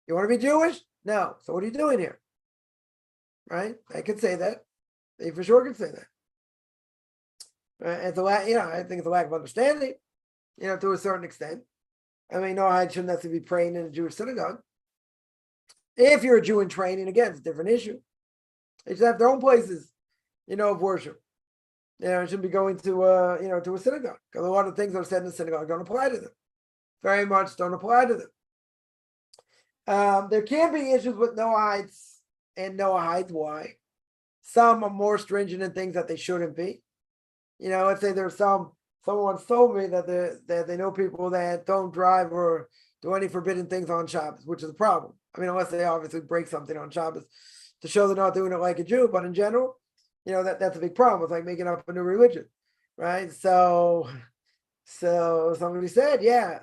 You want to be Jewish? No. So what are you doing here? Right? I could say that. They for sure could say that. It's I think it's a lack of understanding, to a certain extent. I mean, Noahide shouldn't necessarily be praying in a Jewish synagogue. If you're a Jew in training, again, it's a different issue. They should have their own places, of worship. It shouldn't be going to, to a synagogue. Because a lot of things that are said in the synagogue don't apply to them. Very much don't apply to them. There can be issues with Noahides and Noahides. Why? Some are more stringent in things that they shouldn't be. Let's say there's someone once told me that they know people that don't drive or do any forbidden things on Shabbos, which is a problem. I mean, unless they obviously break something on Shabbos to show they're not doing it like a Jew, but in general, that's a big problem. It's like making up a new religion, right? So somebody said, yeah,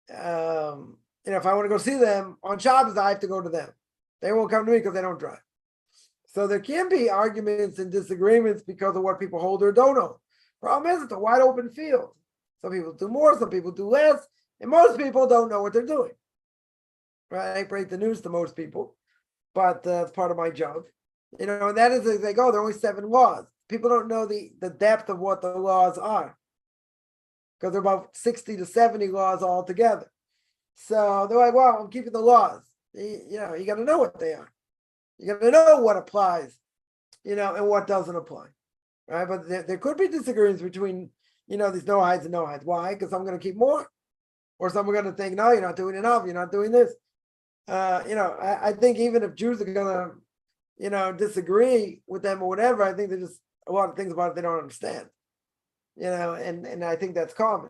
if I want to go see them on Shabbos, I have to go to them. They won't come to me because they don't drive. So there can be arguments and disagreements because of what people hold or don't hold. Problem is, it's a wide open field. Some people do more, some people do less, and most people don't know what they're doing. Right? I break the news to most people, but it's part of my job. And that is as they go. There are only 7 laws. People don't know the depth of what the laws are because there are about 60 to 70 laws altogether. So they're like, well, I'm keeping the laws. You got to know what they are. You got to know what applies, and what doesn't apply, right? But there could be disagreements between, these Noahides and Noahides. Why? Because some are going to keep more, or some are going to think, no, you're not doing enough. You're not doing this. I think even if Jews are going to, disagree with them or whatever, I think there's just a lot of things about it they don't understand, and I think that's common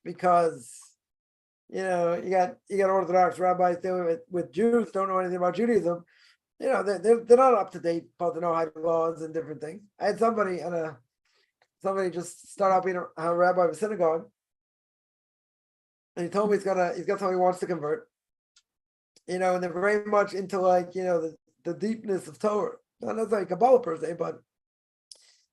because, you got Orthodox rabbis dealing with Jews, don't know anything about Judaism. They're not up to date about the Noahide laws and different things. I had somebody just start out being a rabbi of a synagogue, and he told me he's got somebody who wants to convert. And they're very much into the deepness of Torah. Not necessarily Kabbalah per se, but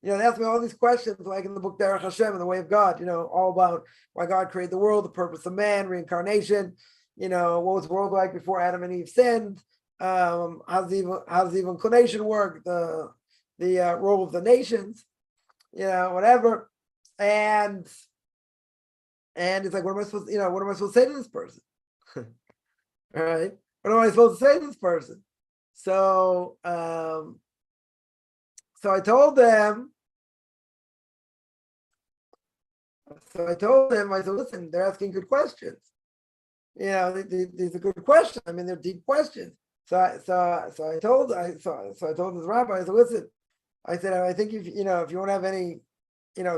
they ask me all these questions like in the book Derech Hashem and the Way of God. All about why God created the world, the purpose of man, reincarnation. What was the world like before Adam and Eve sinned? How does the inclination work? The role of the nations, whatever. And it's like, what am I supposed to say to this person? All right, what am I supposed to say to this person? So I told them. I said, listen, they're asking good questions. These are good questions. I mean, they're deep questions. So I told this rabbi, I said, listen, I said, I think if you want to have any,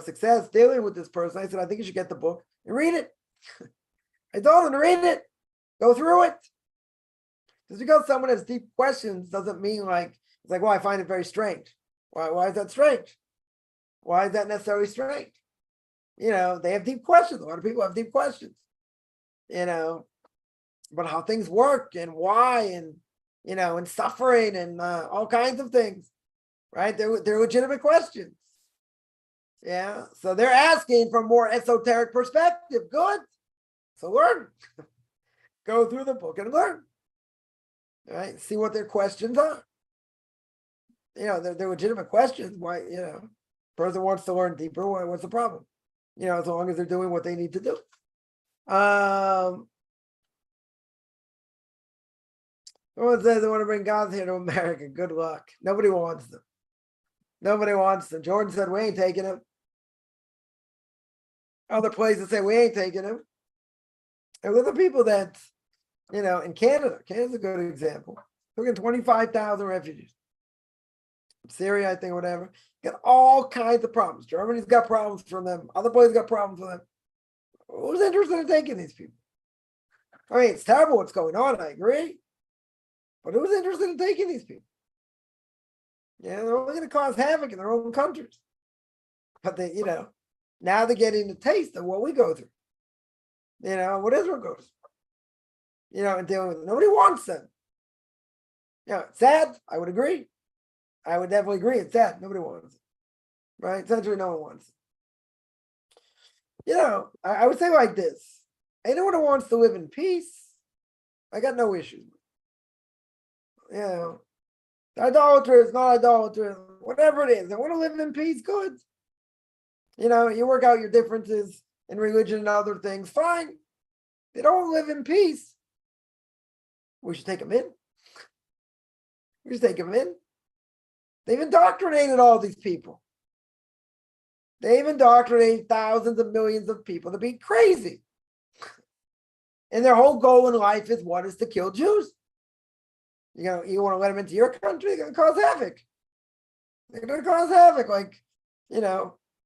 success dealing with this person, I said, I think you should get the book and read it. I told him to read it, go through it. Just because someone has deep questions doesn't mean it's like, well, I find it very strange. Why is that strange? Why is that necessarily strange? They have deep questions. A lot of people have deep questions, but how things work and why and, and suffering and all kinds of things, right? They're legitimate questions. Yeah. So they're asking from a more esoteric perspective. Good. So learn. Go through the book and learn. All right. See what their questions are. they're legitimate questions. Why, person wants to learn deeper. What's the problem? As long as they're doing what they need to do. Someone says they want to bring God here to America. Good luck. Nobody wants them. Nobody wants them. Jordan said, we ain't taking him. Other places say, we ain't taking him. And look at the people that, in Canada. Canada's a good example. Look at 25,000 refugees. Syria, I think, whatever. Got all kinds of problems. Germany's got problems from them. Other places got problems with them. Who's interested in taking these people? I mean, it's terrible what's going on. I agree. But who's interested in taking these people? They're only going to cause havoc in their own countries. But they, now they're getting a taste of what we go through. What Israel goes through. And dealing with it. Nobody wants them. It's sad. I would agree. I would definitely agree. It's sad. Nobody wants it. Right? Essentially, no one wants it. I would say like this. Anyone who wants to live in peace, I got no issues with. Idolatrous, not idolatrous, whatever it is. They want to live in peace, good. You work out your differences in religion and other things, fine. They don't live in peace. We should take them in. We should take them in. They've indoctrinated all these people. They've indoctrinated thousands of millions of people to be crazy. And their whole goal in life is what? Is to kill Jews. You want to let them into your country? They're going to cause havoc. They're going to cause havoc. Like,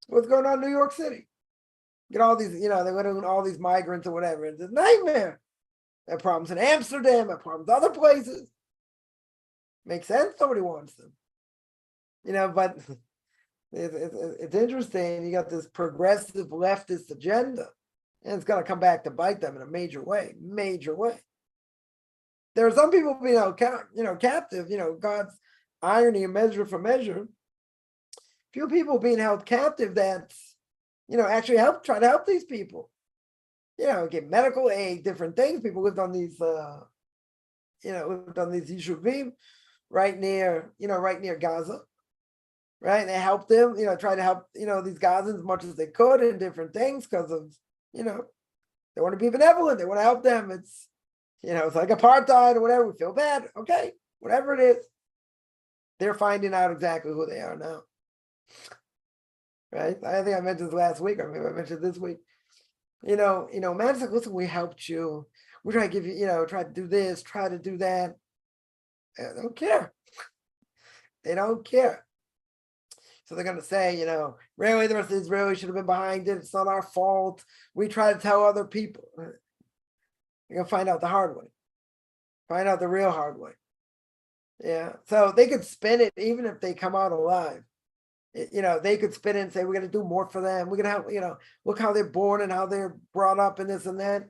what's going on in New York City? Get all these, they let in all these migrants or whatever. It's a nightmare. They have problems in Amsterdam. They have problems other places. Makes sense. Nobody wants them. But it's interesting. You got this progressive leftist agenda, and it's going to come back to bite them in a major way. Major way. There are some people being held captive. God's irony and measure for measure. Few people being held captive that actually try to help these people. Get medical aid, different things. People lived on these yeshuvim right near Gaza. Right, they helped them, try to help, these Gazans as much as they could in different things because of, they want to be benevolent. They want to help them. It's, it's like apartheid or whatever. We feel bad. Okay, whatever it is. They're finding out exactly who they are now. Right? I think I mentioned this last week, or maybe I mentioned this week. Man's like, listen, we helped you. We try to give you, try to do this, try to do that. They don't care. They don't care. So they're going to say, really, the rest of Israel should have been behind it. It's not our fault. We try to tell other people. You're going to find out the hard way. Find out the real hard way. Yeah. So they could spin it even if they come out alive. They could spin it and say, we're going to do more for them. We're going to help, look how they're born and how they're brought up and this and that.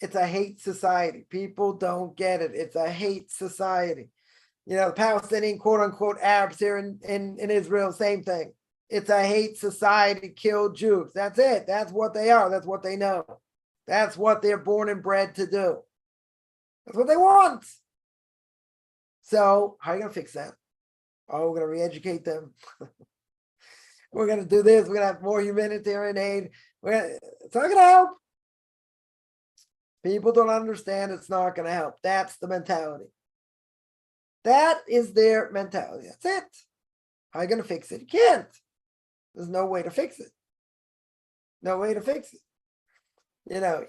It's a hate society. People don't get it. It's a hate society. The Palestinian quote unquote Arabs here in Israel, same thing. It's a hate society, kill Jews. That's it. That's what they are. That's what they know. That's what they're born and bred to do. That's what they want. So how are you going to fix that? Oh, we're going to re-educate them. We're going to do this. We're going to have more humanitarian aid. It's not going to help. People don't understand it's not going to help. That's the mentality. That is their mentality. That's it. How are you going to fix it? You can't. There's no way to fix it. No way to fix it.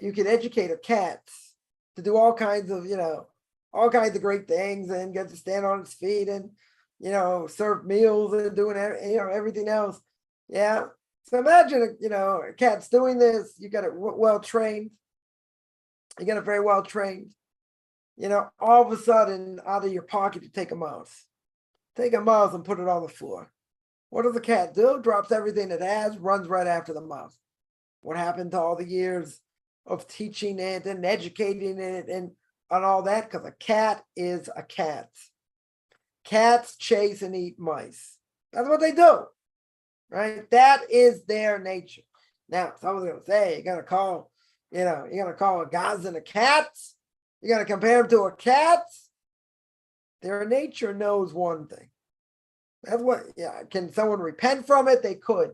You can educate a cat to do all kinds of, all kinds of great things and get to stand on its feet and, serve meals and doing, everything else. Yeah. So imagine, a cat's doing this. You got it well trained. You got it very well trained. All of a sudden, out of your pocket, you take a mouse. Take a mouse and put it on the floor. What does the cat do? Drops everything it has, runs right after the mouse. What happened to all the years of teaching it and educating it and all that? Because a cat is a cat. Cats chase and eat mice. That's what they do, right? That is their nature. Now, someone's going to say, you're going to call a Gazan a cat? You're going to compare them to a cat? Their nature knows one thing. That's what, yeah. Can someone repent from it? They could.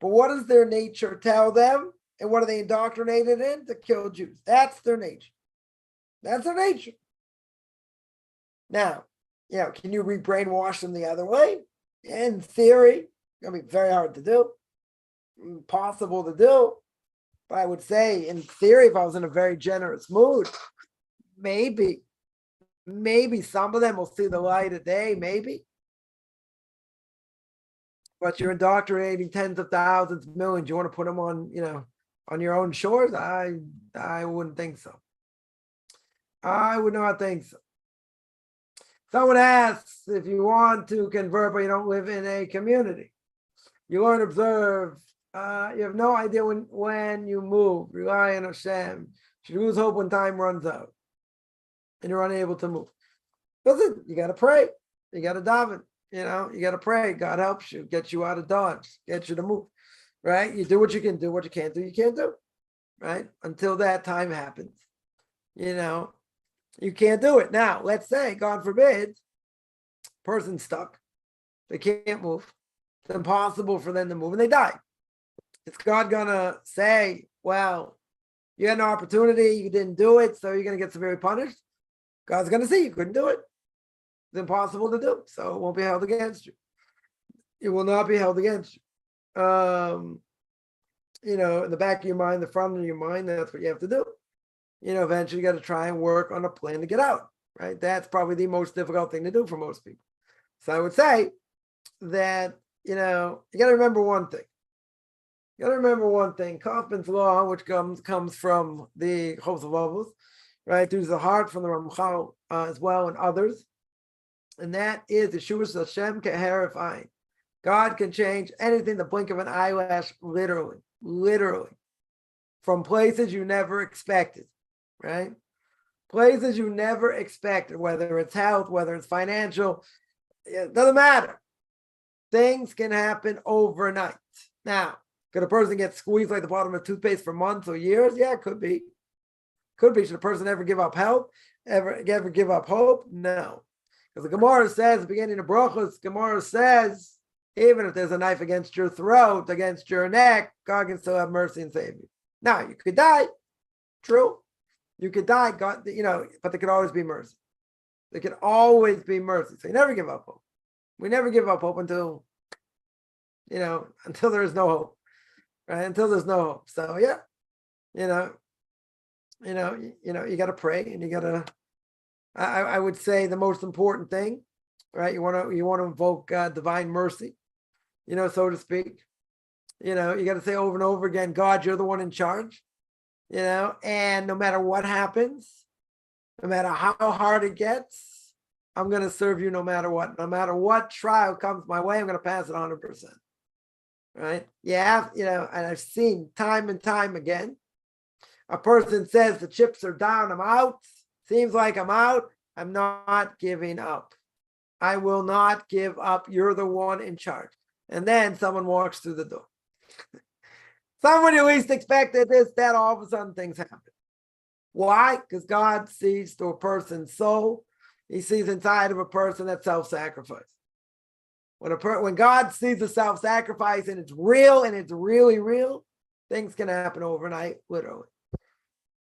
But what does their nature tell them? And what are they indoctrinated in? To kill Jews. That's their nature. That's their nature. Now, can you re-brainwash them the other way? In theory, it's going to be very hard to do. Impossible to do. But I would say, in theory, if I was in a very generous mood, maybe some of them will see the light of day, maybe. But you're indoctrinating tens of thousands, millions. You want to put them on, on your own shores? I wouldn't think so. I would not think so. Someone asks if you want to convert, but you don't live in a community. You learn, observe. You have no idea when you move. Rely on Hashem. You lose hope when time runs out, and you're unable to move. Listen, you got to pray. You got to daven. You got to pray. God helps you, gets you out of Dodge, gets you to move. Right? You do what you can do. What you can't do, you can't do. Right? Until that time happens. You can't do it. Now, let's say, God forbid, person's stuck. They can't move. It's impossible for them to move, and they die. Is God going to say, well, you had an opportunity, you didn't do it, so you're going to get severely punished? God's going to see you couldn't do it. It's impossible to do, so it won't be held against you. It will not be held against you. In the back of your mind, the front of your mind, that's what you have to do. Eventually you got to try and work on a plan to get out, right? That's probably the most difficult thing to do for most people. So I would say that, you got to remember one thing. Coffman's law, which comes from the Chos of Avos, right? Through the heart from the Ramchal as well and others. And that is the Yeshua Hashem Keheref Ayin. God can change anything the blink of an eyelash, literally, from places you never expected. Right? Places you never expected, whether it's health, whether it's financial, it doesn't matter. Things can happen overnight. Now, could a person get squeezed like the bottom of toothpaste for months or years? Yeah, it could be. Should a person ever give up help? Ever give up hope? No. Because the Gemara says, at the beginning of Brachos, Gemara says, even if there's a knife against your throat, against your neck, God can still have mercy and save you. Now, you could die. True. You could die, God, but there could always be mercy. There could always be mercy. So you never give up hope. We never give up hope until there is no hope. Right? Until there's no hope. So you got to pray, and you got to. I would say the most important thing, right? You want to invoke divine mercy, so to speak. You got to say over and over again, God, you're the one in charge. And no matter what happens, no matter how hard it gets, I'm going to serve you no matter what. No matter what trial comes my way, I'm going to pass it 100%. Right? Yeah, and I've seen time and time again, a person says the chips are down, I'm out. Seems like I'm out. I'm not giving up. I will not give up. You're the one in charge. And then someone walks through the door. Someone you least expected this, that, all of a sudden things happen. Why? Because God sees through a person's soul. He sees inside of a person that self-sacrifice. When God sees the self-sacrifice and it's real and it's really real, things can happen overnight, literally.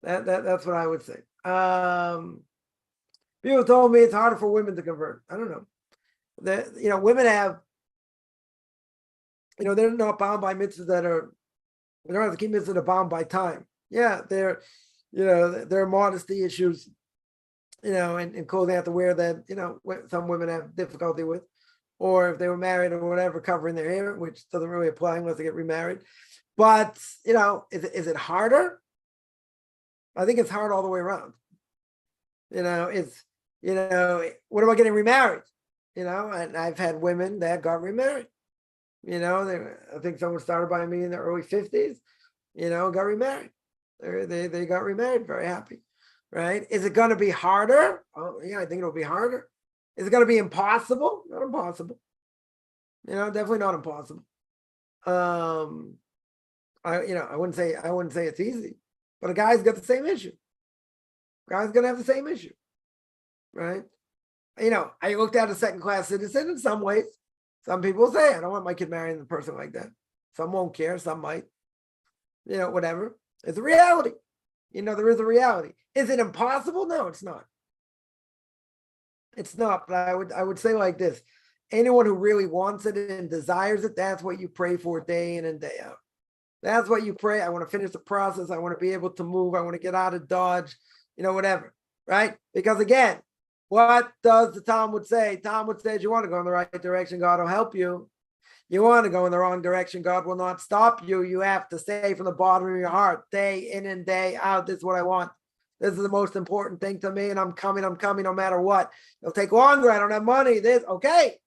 That's what I would say. People told me it's harder for women to convert. I don't know. Women have, they're not bound by mitzvahs that are. We don't have to keep mitzvahs that are bound by time. Yeah, there are modesty issues, and clothing they have to wear that, some women have difficulty with, or if they were married or whatever, covering their hair, which doesn't really apply unless they get remarried. But, is it harder? I think it's hard all the way around. What about getting remarried? And I've had women that got remarried. I think someone started by me in their early 50s, got remarried. They got remarried, very happy, right? Is it going to be harder? Oh, yeah, I think it'll be harder. Is it going to be impossible? Not impossible. Definitely not impossible. I wouldn't say it's easy, but a guy's got the same issue. Guy's going to have the same issue, right? I looked at a second-class citizen in some ways. Some people say, I don't want my kid marrying a person like that. Some won't care, some might. Whatever. It's a reality. There is a reality. Is it impossible? No, it's not. It's not, but I would say like this. Anyone who really wants it and desires it, that's what you pray for day in and day out. That's what you pray. I want to finish the process. I want to be able to move. I want to get out of Dodge, whatever, right? Because again, what does the Talmud say? Talmud says you want to go in the right direction, God will help you. You want to go in the wrong direction, God will not stop you. You have to say from the bottom of your heart, day in and day out, this is what I want. This is the most important thing to me, and I'm coming no matter what. It'll take longer. I don't have money. Okay.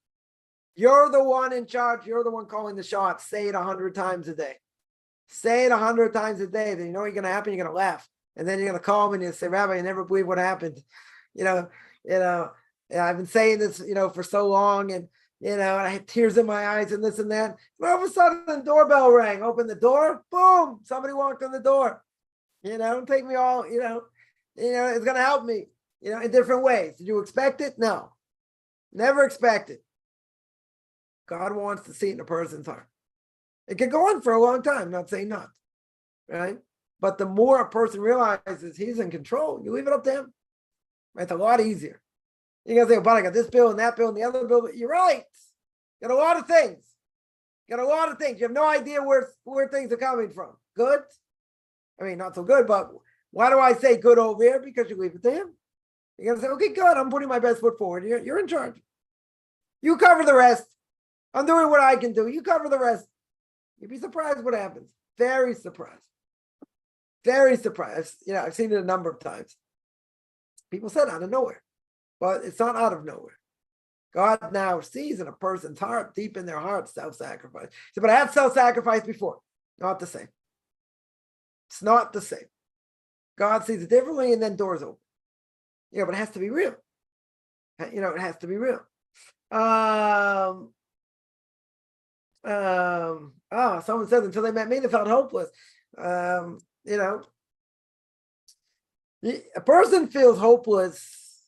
You're the one in charge. You're the one calling the shots. Say it 100 times a day. Say it 100 times a day. Then you know what's going to happen. You're going to laugh. And then you're going to call me and you say, Rabbi, you never believe what happened. I've been saying this, for so long, and and I had tears in my eyes and this and that. And all of a sudden the doorbell rang. Open the door. Boom. Somebody walked in the door. Don't take me all, it's going to help me, in different ways. Did you expect it? No. Never expect it. God wants to see it in a person's heart. It can go on for a long time, not saying not, right? But the more a person realizes he's in control, you leave it up to him. Right? It's a lot easier. You're going to say, but I got this bill and that bill and the other bill. But you're right. You got a lot of things. You have no idea where things are coming from. Good? I mean, not so good, but why do I say good over here? Because you leave it to him. You're going to say, okay, good. I'm putting my best foot forward. You're in charge. You cover the rest. I'm doing what I can do. You cover the rest. You'd be surprised what happens. Very surprised. Very surprised. I've seen it a number of times. People said out of nowhere, but it's not out of nowhere. God now sees in a person's heart, deep in their heart, self-sacrifice. So, but I had self-sacrifice before. Not the same. It's not the same. God sees it differently, and then doors open. But it has to be real. It has to be real. Someone says until they met me, they felt hopeless. A person feels hopeless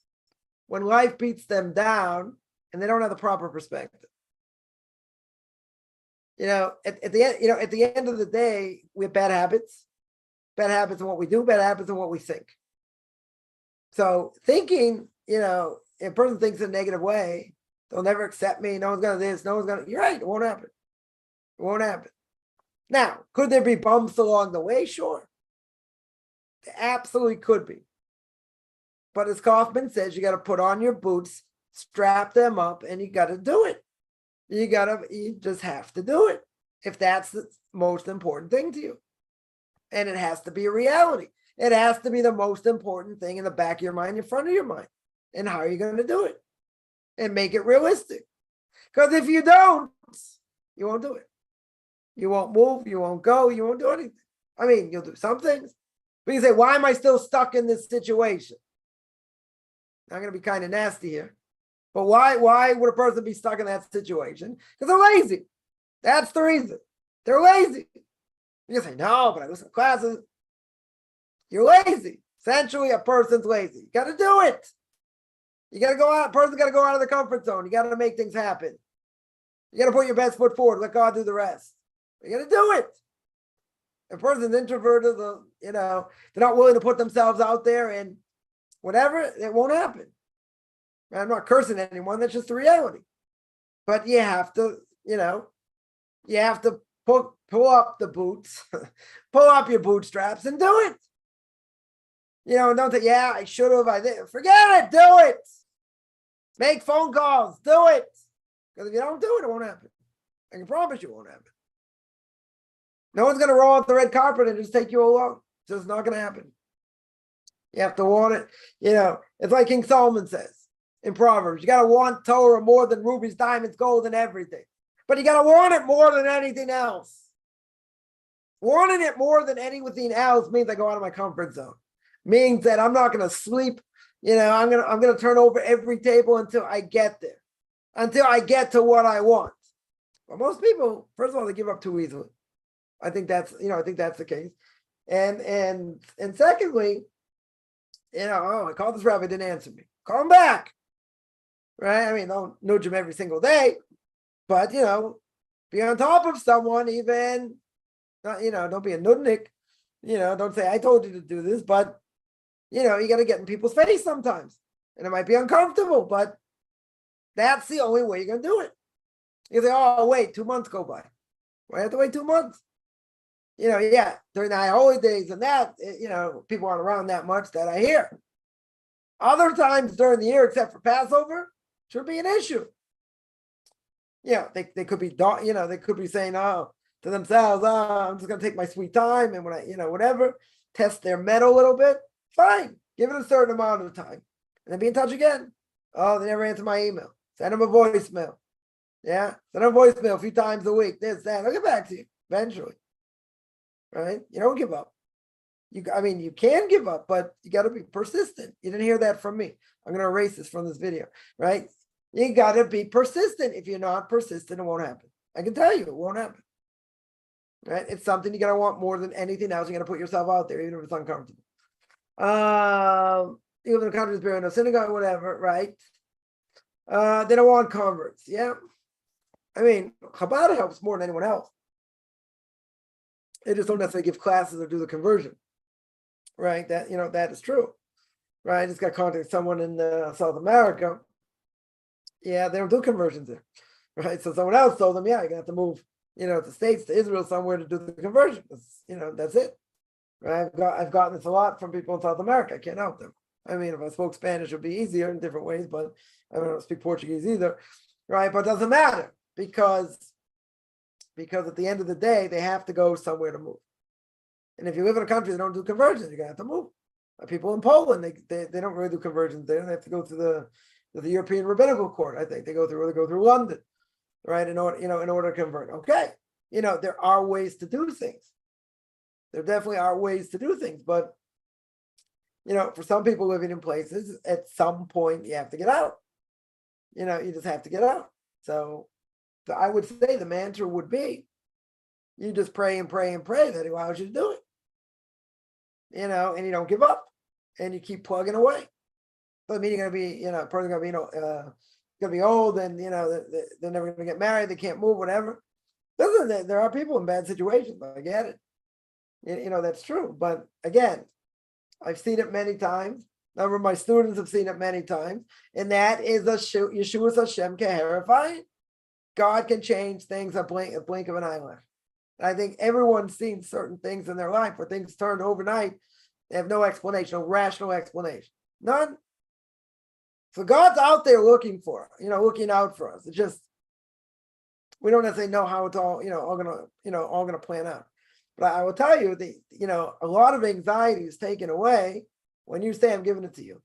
when life beats them down and they don't have the proper perspective. At the end of the day, we have bad habits in what we do, bad habits in what we think. So thinking, if a person thinks in a negative way, they'll never accept me. No one's gonna this. No one's gonna. You're right. It won't happen. It won't happen. Now, could there be bumps along the way? Sure. There absolutely could be. But as Coffman says, you got to put on your boots, strap them up, and you got to do it. You just have to do it if that's the most important thing to you. And it has to be a reality. It has to be the most important thing in the back of your mind, in front of your mind. And how are you going to do it? And make it realistic. Because if you don't, you won't do it. You won't move, you won't go, you won't do anything. I mean, you'll do some things. But you say, why am I still stuck in this situation? I'm going to be kind of nasty here. But why would a person be stuck in that situation? Because they're lazy. That's the reason. They're lazy. You say, no, but I listen to classes. You're lazy. Essentially, a person's lazy. You got to do it. You got to go out. A person's got to go out of the comfort zone. You got to make things happen. You got to put your best foot forward. Let God do the rest. You got to do it. A person's introverted, they're not willing to put themselves out there and whatever, it won't happen. I'm not cursing anyone. That's just the reality. But you have to, pull up the boots, pull up your bootstraps and do it. Don't say, I should have, I did. Forget it. Do it. Make phone calls. Do it. Because if you don't do it, it won't happen. I can promise you it won't happen. No one's going to roll out the red carpet and just take you along. It's just not going to happen. You have to want it. It's like King Solomon says in Proverbs. You got to want Torah more than rubies, diamonds, gold, and everything. But you got to want it more than anything else. Wanting it more than anything else means I go out of my comfort zone. Means that I'm not going to sleep. I'm going to turn over every table until I get there. Until I get to what I want. But most people, first of all, they give up too easily. I think that's the case. And secondly, I called this rabbi, didn't answer me. Call him back. right? I mean, don't nudge them every single day, but be on top of someone, even, don't be a nudnik, don't say, I told you to do this, but, you got to get in people's face sometimes, and it might be uncomfortable, but that's the only way you're going to do it. You say, oh, wait, 2 months go by. Why have to wait 2 months? During the high holidays and that, people aren't around that much that I hear. Other times during the year, except for Passover, should be an issue. They could be, they could be saying, to themselves, I'm just going to take my sweet time, and when I, whatever, test their mettle a little bit. Fine, give it a certain amount of time, and then be in touch again. Oh, they never answer my email. Send them a voicemail. Send them a voicemail a few times a week. This, that. I'll get back to you eventually. Right? You don't give up. You can give up, but you got to be persistent. You didn't hear that from me. I'm going to erase this from this video, right? You got to be persistent. If you're not persistent, it won't happen. I can tell you, it won't happen. Right? It's something you got to want more than anything else. You got to put yourself out there, even if it's uncomfortable. You live in a country with no synagogue, whatever, right? They don't want converts. Yeah. I mean, Chabad helps more than anyone else. They just don't necessarily give classes or do the conversion. Right? That, that is true. Right? I just got contacted someone in South America. Yeah, they don't do conversions there. Right? So someone else told them, you're gonna have to move, to States, to Israel, somewhere to do the conversion. That's it. Right? I've gotten this a lot from people in South America. I can't help them. I mean, if I spoke Spanish, it would be easier in different ways, but I don't speak Portuguese either. Right? But it doesn't matter because at the end of the day, they have to go somewhere to move. And if you live in a country that don't do conversions, you're gonna have to move. People in Poland, they don't really do conversions there. They have to go to the European Rabbinical Court. I think they go through London, right? In order to convert. Okay, there are ways to do things. There definitely are ways to do things, but for some people living in places, at some point you have to get out. You just have to get out. So I would say the mantra would be, you just pray and pray and pray that he allows you to do it. And you don't give up, and you keep plugging away. Doesn't mean you're gonna be, person's gonna be, gonna be old, and they're never gonna get married, they can't move, whatever. Listen, there are people in bad situations. I get it. That's true. But again, I've seen it many times. A number of my students have seen it many times, and that is Yeshua's Hashem Keherify. God can change things a blink of an eyelash. I think everyone's seen certain things in their life where things turned overnight. They have no explanation, no rational explanation. None. So God's out there looking for, looking out for us. It's just, we don't necessarily know how it's all, all gonna plan out. But I will tell you, a lot of anxiety is taken away when you say, I'm giving it to you.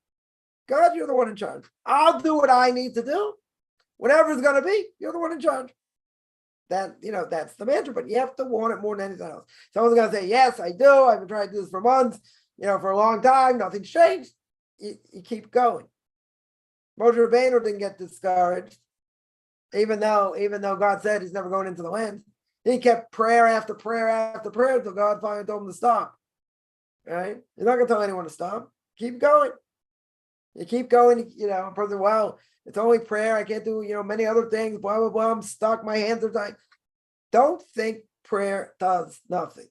God, you're the one in charge. I'll do what I need to do. Whatever it's gonna be, you're the one in charge. That, that's the mantra, but you have to want it more than anything else. Someone's going to say, yes, I do. I've been trying to do this for months, for a long time. Nothing's changed. You keep going. Moshe Rabbeinu didn't get discouraged, even though God said he's never going into the land. He kept prayer after prayer after prayer until God finally told him to stop. Right? You're not going to tell anyone to stop. Keep going. You keep going, a person, well, it's only prayer. I can't do, many other things, blah, blah, blah. I'm stuck. My hands are tied. Don't think prayer does nothing.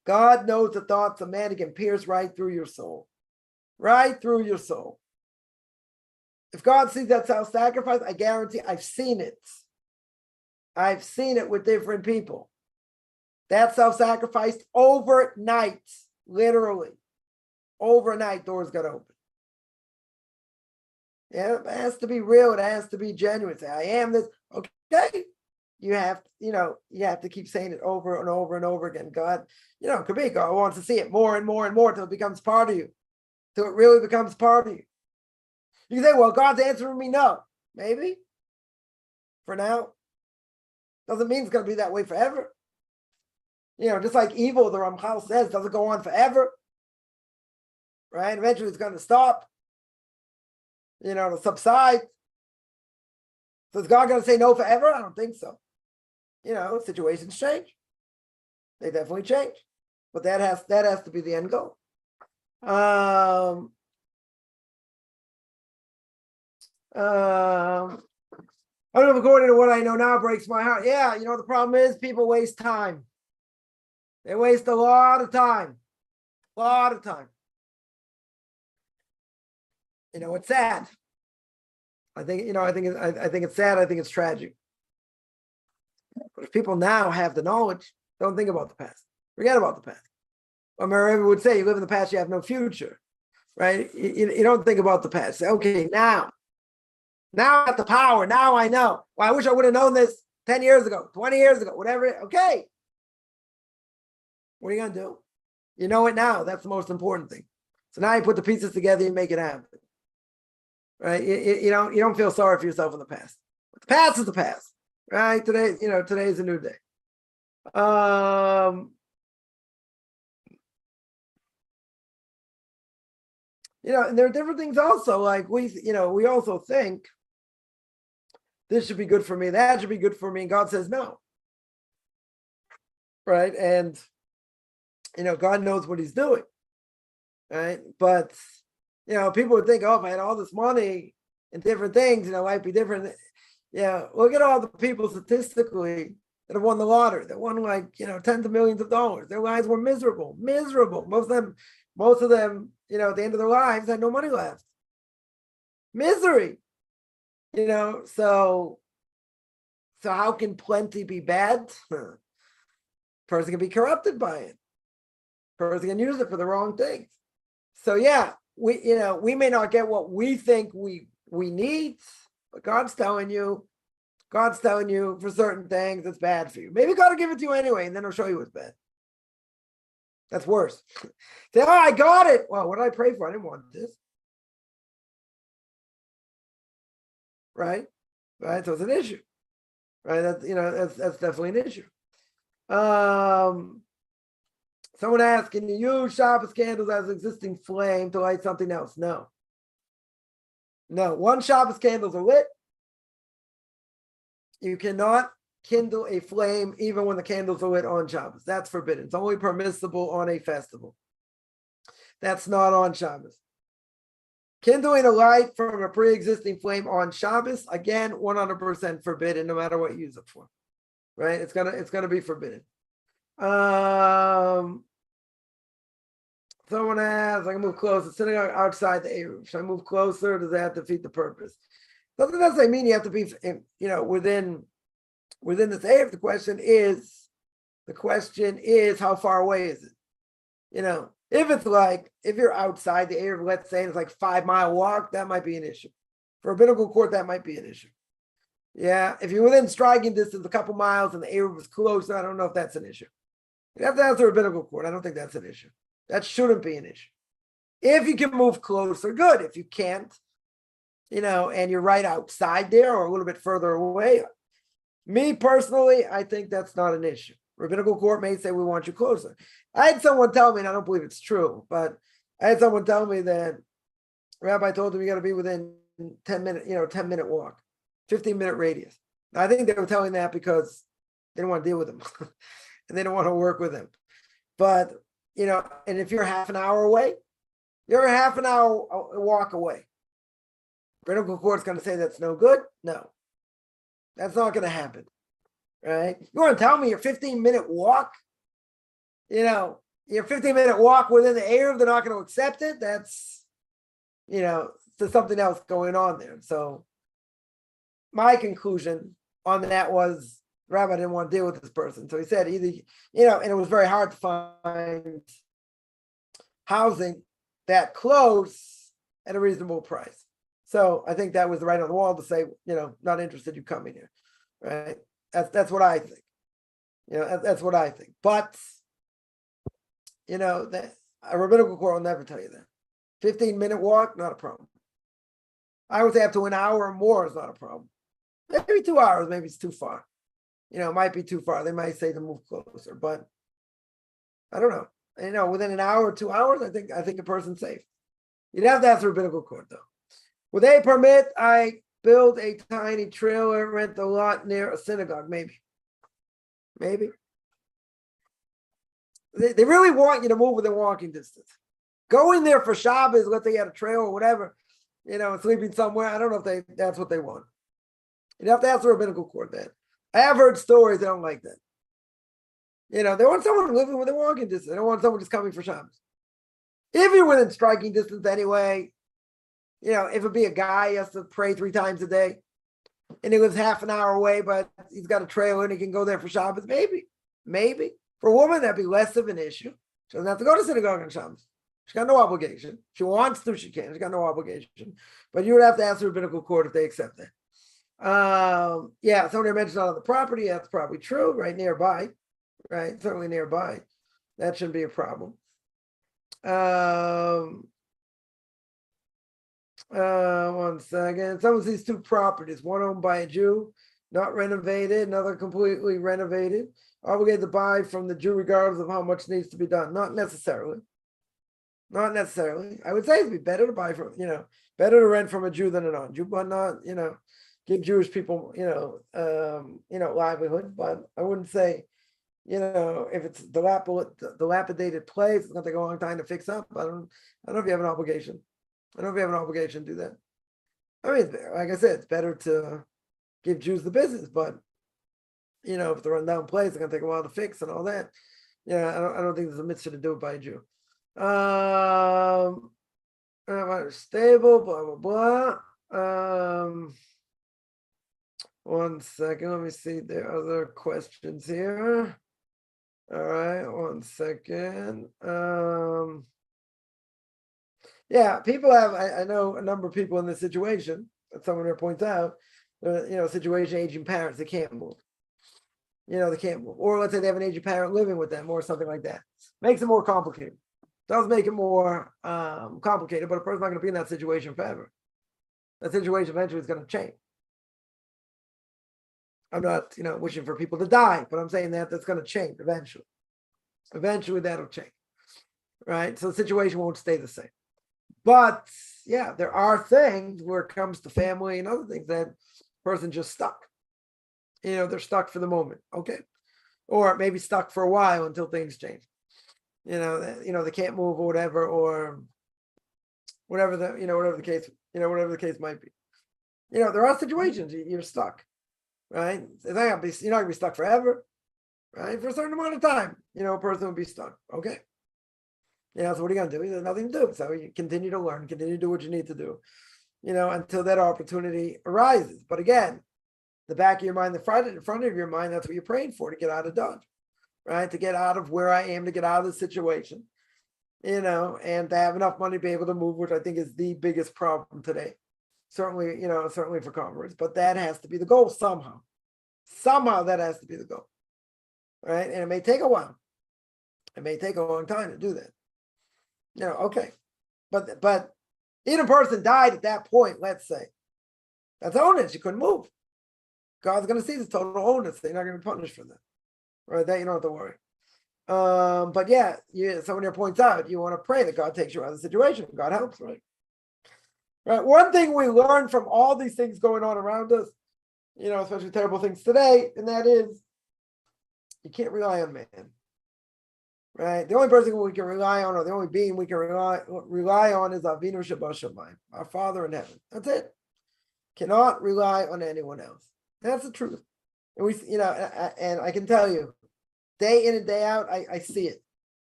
God knows the thoughts of man. He can pierce right through your soul. Right through your soul. If God sees that self-sacrifice, I guarantee I've seen it. I've seen it with different people. That self-sacrifice overnight, literally. Overnight, doors got open. Yeah, it has to be real. It has to be genuine. Say, I am this. Okay. You have to keep saying it over and over and over again. God, could be God wants to see it more and more and more until it becomes part of you. Till it really becomes part of you. You can say, well, God's answering me no. Maybe. For now. Doesn't mean it's going to be that way forever. Just like evil, the Ramchal says, doesn't go on forever. Right? Eventually it's going to stop. To subside. So is God going to say no forever? I don't think so. Situations change. They definitely change. But that has to be the end goal. I don't know if according to what I know now breaks my heart. Yeah, you know what the problem is? People waste time. They waste a lot of time. A lot of time. You know, it's sad. I think it's sad. I think it's tragic. But if people now have the knowledge, don't think about the past. Forget about the past. What my Rebbe would say, you live in the past, you have no future, right? You don't think about the past. Say, okay, now I got the power. Now I know. Well, I wish I would have known this 10 years ago, 20 years ago, whatever. Okay. What are you going to do? You know it now. That's the most important thing. So now you put the pieces together and make it happen. Right? You don't feel sorry for yourself in the past. But the past is the past. Right? Today is a new day. And there are different things also. Like we also think this should be good for me, that should be good for me, and God says no. Right? And God knows what He's doing. Right? But people would think, oh, if I had all this money and different things, life be different. Yeah, look at all the people statistically that have won the lottery, that won tens of millions of dollars. Their lives were miserable. Most of them, at the end of their lives had no money left. Misery. So how can plenty be bad? Person can be corrupted by it. Person can use it for the wrong things. So yeah, we may not get what we think we need, but God's telling you for certain things it's bad for you. Maybe God will give it to you anyway, and then He'll show you it's bad. That's worse. Say, oh, I got it. Well, what did I pray for? I didn't want this. Right? So it's an issue. Right? That's definitely an issue. Someone asked, can you use Shabbos candles as existing flame to light something else? No. Once Shabbos candles are lit, you cannot kindle a flame even when the candles are lit on Shabbos. That's forbidden. It's only permissible on a festival. That's not on Shabbos. Kindling a light from a pre-existing flame on Shabbos, again, 100% forbidden, no matter what you use it for. Right? It's gonna be forbidden. Someone asks, I can move closer. Sitting outside the Eruv. Should I move closer? Does that have to defeat the purpose? Doesn't necessarily mean you have to be, within this Eruv. The question is, how far away is it? If you're outside the Eruv, let's say it's like 5 mile walk, that might be an issue. For a rabbinical court, that might be an issue. Yeah, if you're within striking distance, a couple miles, and the Eruv is close, I don't know if that's an issue. You have to ask the rabbinical court. I don't think that's an issue. That shouldn't be an issue. If you can move closer, good. If you can't, and you're right outside there or a little bit further away, me personally, I think that's not an issue. Rabbinical court may say we want you closer. I had someone tell me, and I don't believe it's true, but I had someone tell me that Rabbi told him you got to be within 10-minute walk, 15-minute radius. Now, I think they were telling that because they didn't want to deal with him and they don't want to work with him. But and if you're half an hour away, you're a half an hour walk away. Rabbinical court's going to say that's no good? No. That's not going to happen. Right? You want to tell me your 15-minute walk? Your 15-minute walk within the Eruv, they're not going to accept it? That's, there's something else going on there. So my conclusion on that was Rabbi didn't want to deal with this person. So he said either, and it was very hard to find housing that close at a reasonable price. So I think that was right on the wall to say, not interested, you coming here. Right? That's what I think. That's what I think. But, that a rabbinical court will never tell you that. 15-minute walk, not a problem. I would say up to an hour or more is not a problem. Maybe 2 hours, maybe it's too far. It might be too far. They might say to move closer, but I don't know. Within an hour or 2 hours, I think a person's safe. You'd have to ask the rabbinical court, though. Would they permit I build a tiny trailer, rent a lot near a synagogue? Maybe. They really want you to move within walking distance. Going there for Shabbos, let's say you had a trailer or whatever, and sleeping somewhere. I don't know if that's what they want. You'd have to ask the rabbinical court that. I have heard stories they don't like that. They want someone living within walking distance. They don't want someone just coming for Shabbos. If you're within striking distance anyway, if it be a guy, he has to pray 3 times a day, and he lives half an hour away, but he's got a trailer and he can go there for Shabbos. Maybe. For a woman, that'd be less of an issue. She doesn't have to go to synagogue on Shabbos. She's got no obligation. She wants to, she can. She's got no obligation. But you would have to ask the rabbinical court if they accept that. Somebody mentioned on the property. That's probably true, right nearby. Right, certainly nearby. That shouldn't be a problem. One second. Someone sees 2 properties, one owned by a Jew, not renovated, another completely renovated, obligated to buy from the Jew regardless of how much needs to be done. Not necessarily. I would say it'd be better to buy from, better to rent from a Jew than a non-Jew, but not, give Jewish people, livelihood. But I wouldn't say, if it's dilapidated place, it's going to take a long time to fix up. I don't know if you have an obligation. I don't know if you have an obligation to do that. I mean, like I said, it's better to give Jews the business, but if it's a rundown place, it's going to take a while to fix and all that. I don't think there's a mitzvah to do it by a Jew. Stable, blah blah blah. One second, let me see. There are other questions here. All right, one second. People have. I know a number of people in this situation. That someone here points out. Situation aging parents, they can't move. They can't move, or let's say they have an aging parent living with them, or something like that. Makes it more complicated. Does make it more complicated, but a person's not going to be in that situation forever. That situation eventually is going to change. I'm not, wishing for people to die, but I'm saying that's going to change eventually. Eventually, that'll change, right? So the situation won't stay the same. But there are things where it comes to family and other things that person just stuck. They're stuck for the moment, okay, or maybe stuck for a while until things change. They can't move or whatever whatever the case might be. There are situations you're stuck, right? You're not gonna be stuck forever, right? For a certain amount of time, a person will be stuck. Okay. So what are you gonna do? There's nothing to do. So you continue to learn, continue to do what you need to do, until that opportunity arises. But again, the back of your mind, the front of your mind, that's what you're praying for, to get out of Dodge. Right, to get out of where I am, to get out of the situation, and to have enough money to be able to move, which I think is the biggest problem today. Certainly, certainly for converts, but that has to be the goal somehow. Somehow that has to be the goal, right? And it may take a while. It may take a long time to do that. Okay, but even a person died at that point. Let's say that's onus. You couldn't move. God's going to see this total onus. They're not going to be punished for that. Right, that you don't have to worry. But someone here points out, you want to pray that God takes you out of the situation. God helps, right? Right. One thing we learn from all these things going on around us, especially terrible things today, and that is you can't rely on man. Right? The only person we can rely on, or the only being we can rely on, is Avinu Shabbat, our Father in heaven. That's it. Cannot rely on anyone else. That's the truth. And and I can tell you, day in and day out, I see it.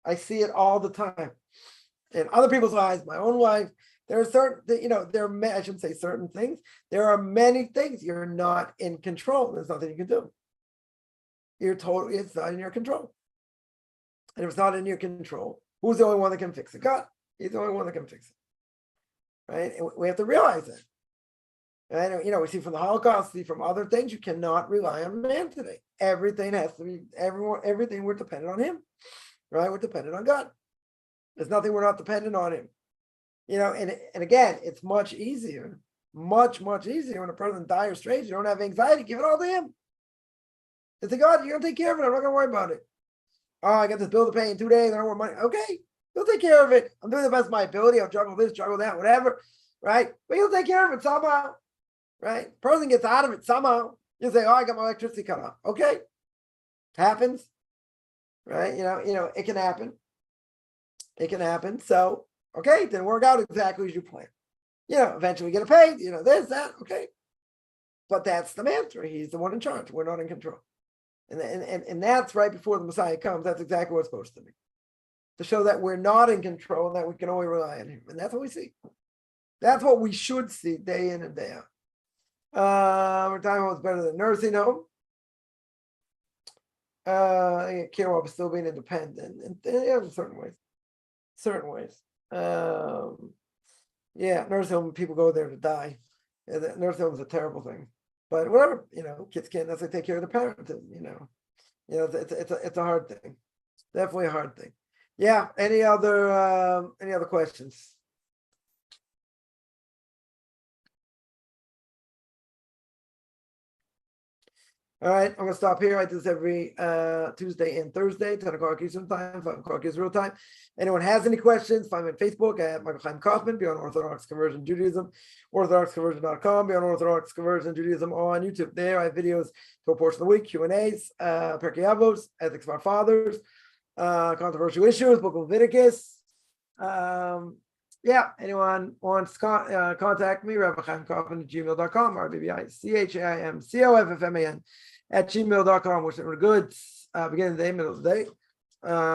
I see it all the time. In other people's lives, my own life, there are certain, I shouldn't say certain things. There are many things you're not in control. There's nothing you can do. It's not in your control. And if it's not in your control, who's the only one that can fix it? God. He's the only one that can fix it. Right? And we have to realize that. And we see from the Holocaust, see from other things, you cannot rely on man today. Everything has to be, everything we're dependent on him, right? We're dependent on God. There's nothing we're not dependent on him. And again, it's much easier, much easier when a person dies or strays. You don't have anxiety, give it all to him. It's to God, you're going to take care of it. I'm not going to worry about it. Oh, I got this bill to pay in 2 days. I don't want money. Okay, he'll take care of it. I'm doing the best of my ability. I'll juggle this, juggle that, whatever, right? But he'll take care of it somehow. Right? Person gets out of it somehow. You say, oh, I got my electricity cut off. Okay. Happens. Right? It can happen. It can happen. So, okay, it didn't work out exactly as you planned. eventually get paid, this, that, okay. But that's the mantra. He's the one in charge. We're not in control. And that's right before the Messiah comes. That's exactly what's supposed to be. To show that we're not in control and that we can only rely on him. And that's what we see. That's what we should see day in and day out. Retirement was better than nursing home. I think care of still being independent in certain ways. Nursing home, people go there to die. Nursing home is a terrible thing. But whatever, kids can't necessarily take care of their parents. It's a hard thing. Definitely a hard thing. Yeah. Any other questions? All right, I'm gonna stop here. I do this every Tuesday and Thursday, 10 o'clock Eastern time, 5 o'clock Israel time. Anyone has any questions, find me on Facebook at Rabbi Chaim Coffman, Beyond Orthodox Conversion Judaism, orthodoxconversion.com, Beyond Orthodox Conversion Judaism on YouTube. There I have videos to a portion of the week, Q&As, Perkei Avos, Ethics of Our Fathers, controversial issues, Book of Leviticus. Anyone wants to contact me, Rabbi Chaim Coffman at gmail.com, RBBICHAIMCOFFMAN at gmail.com. Wishing everyone a good beginning of the day, middle of the day.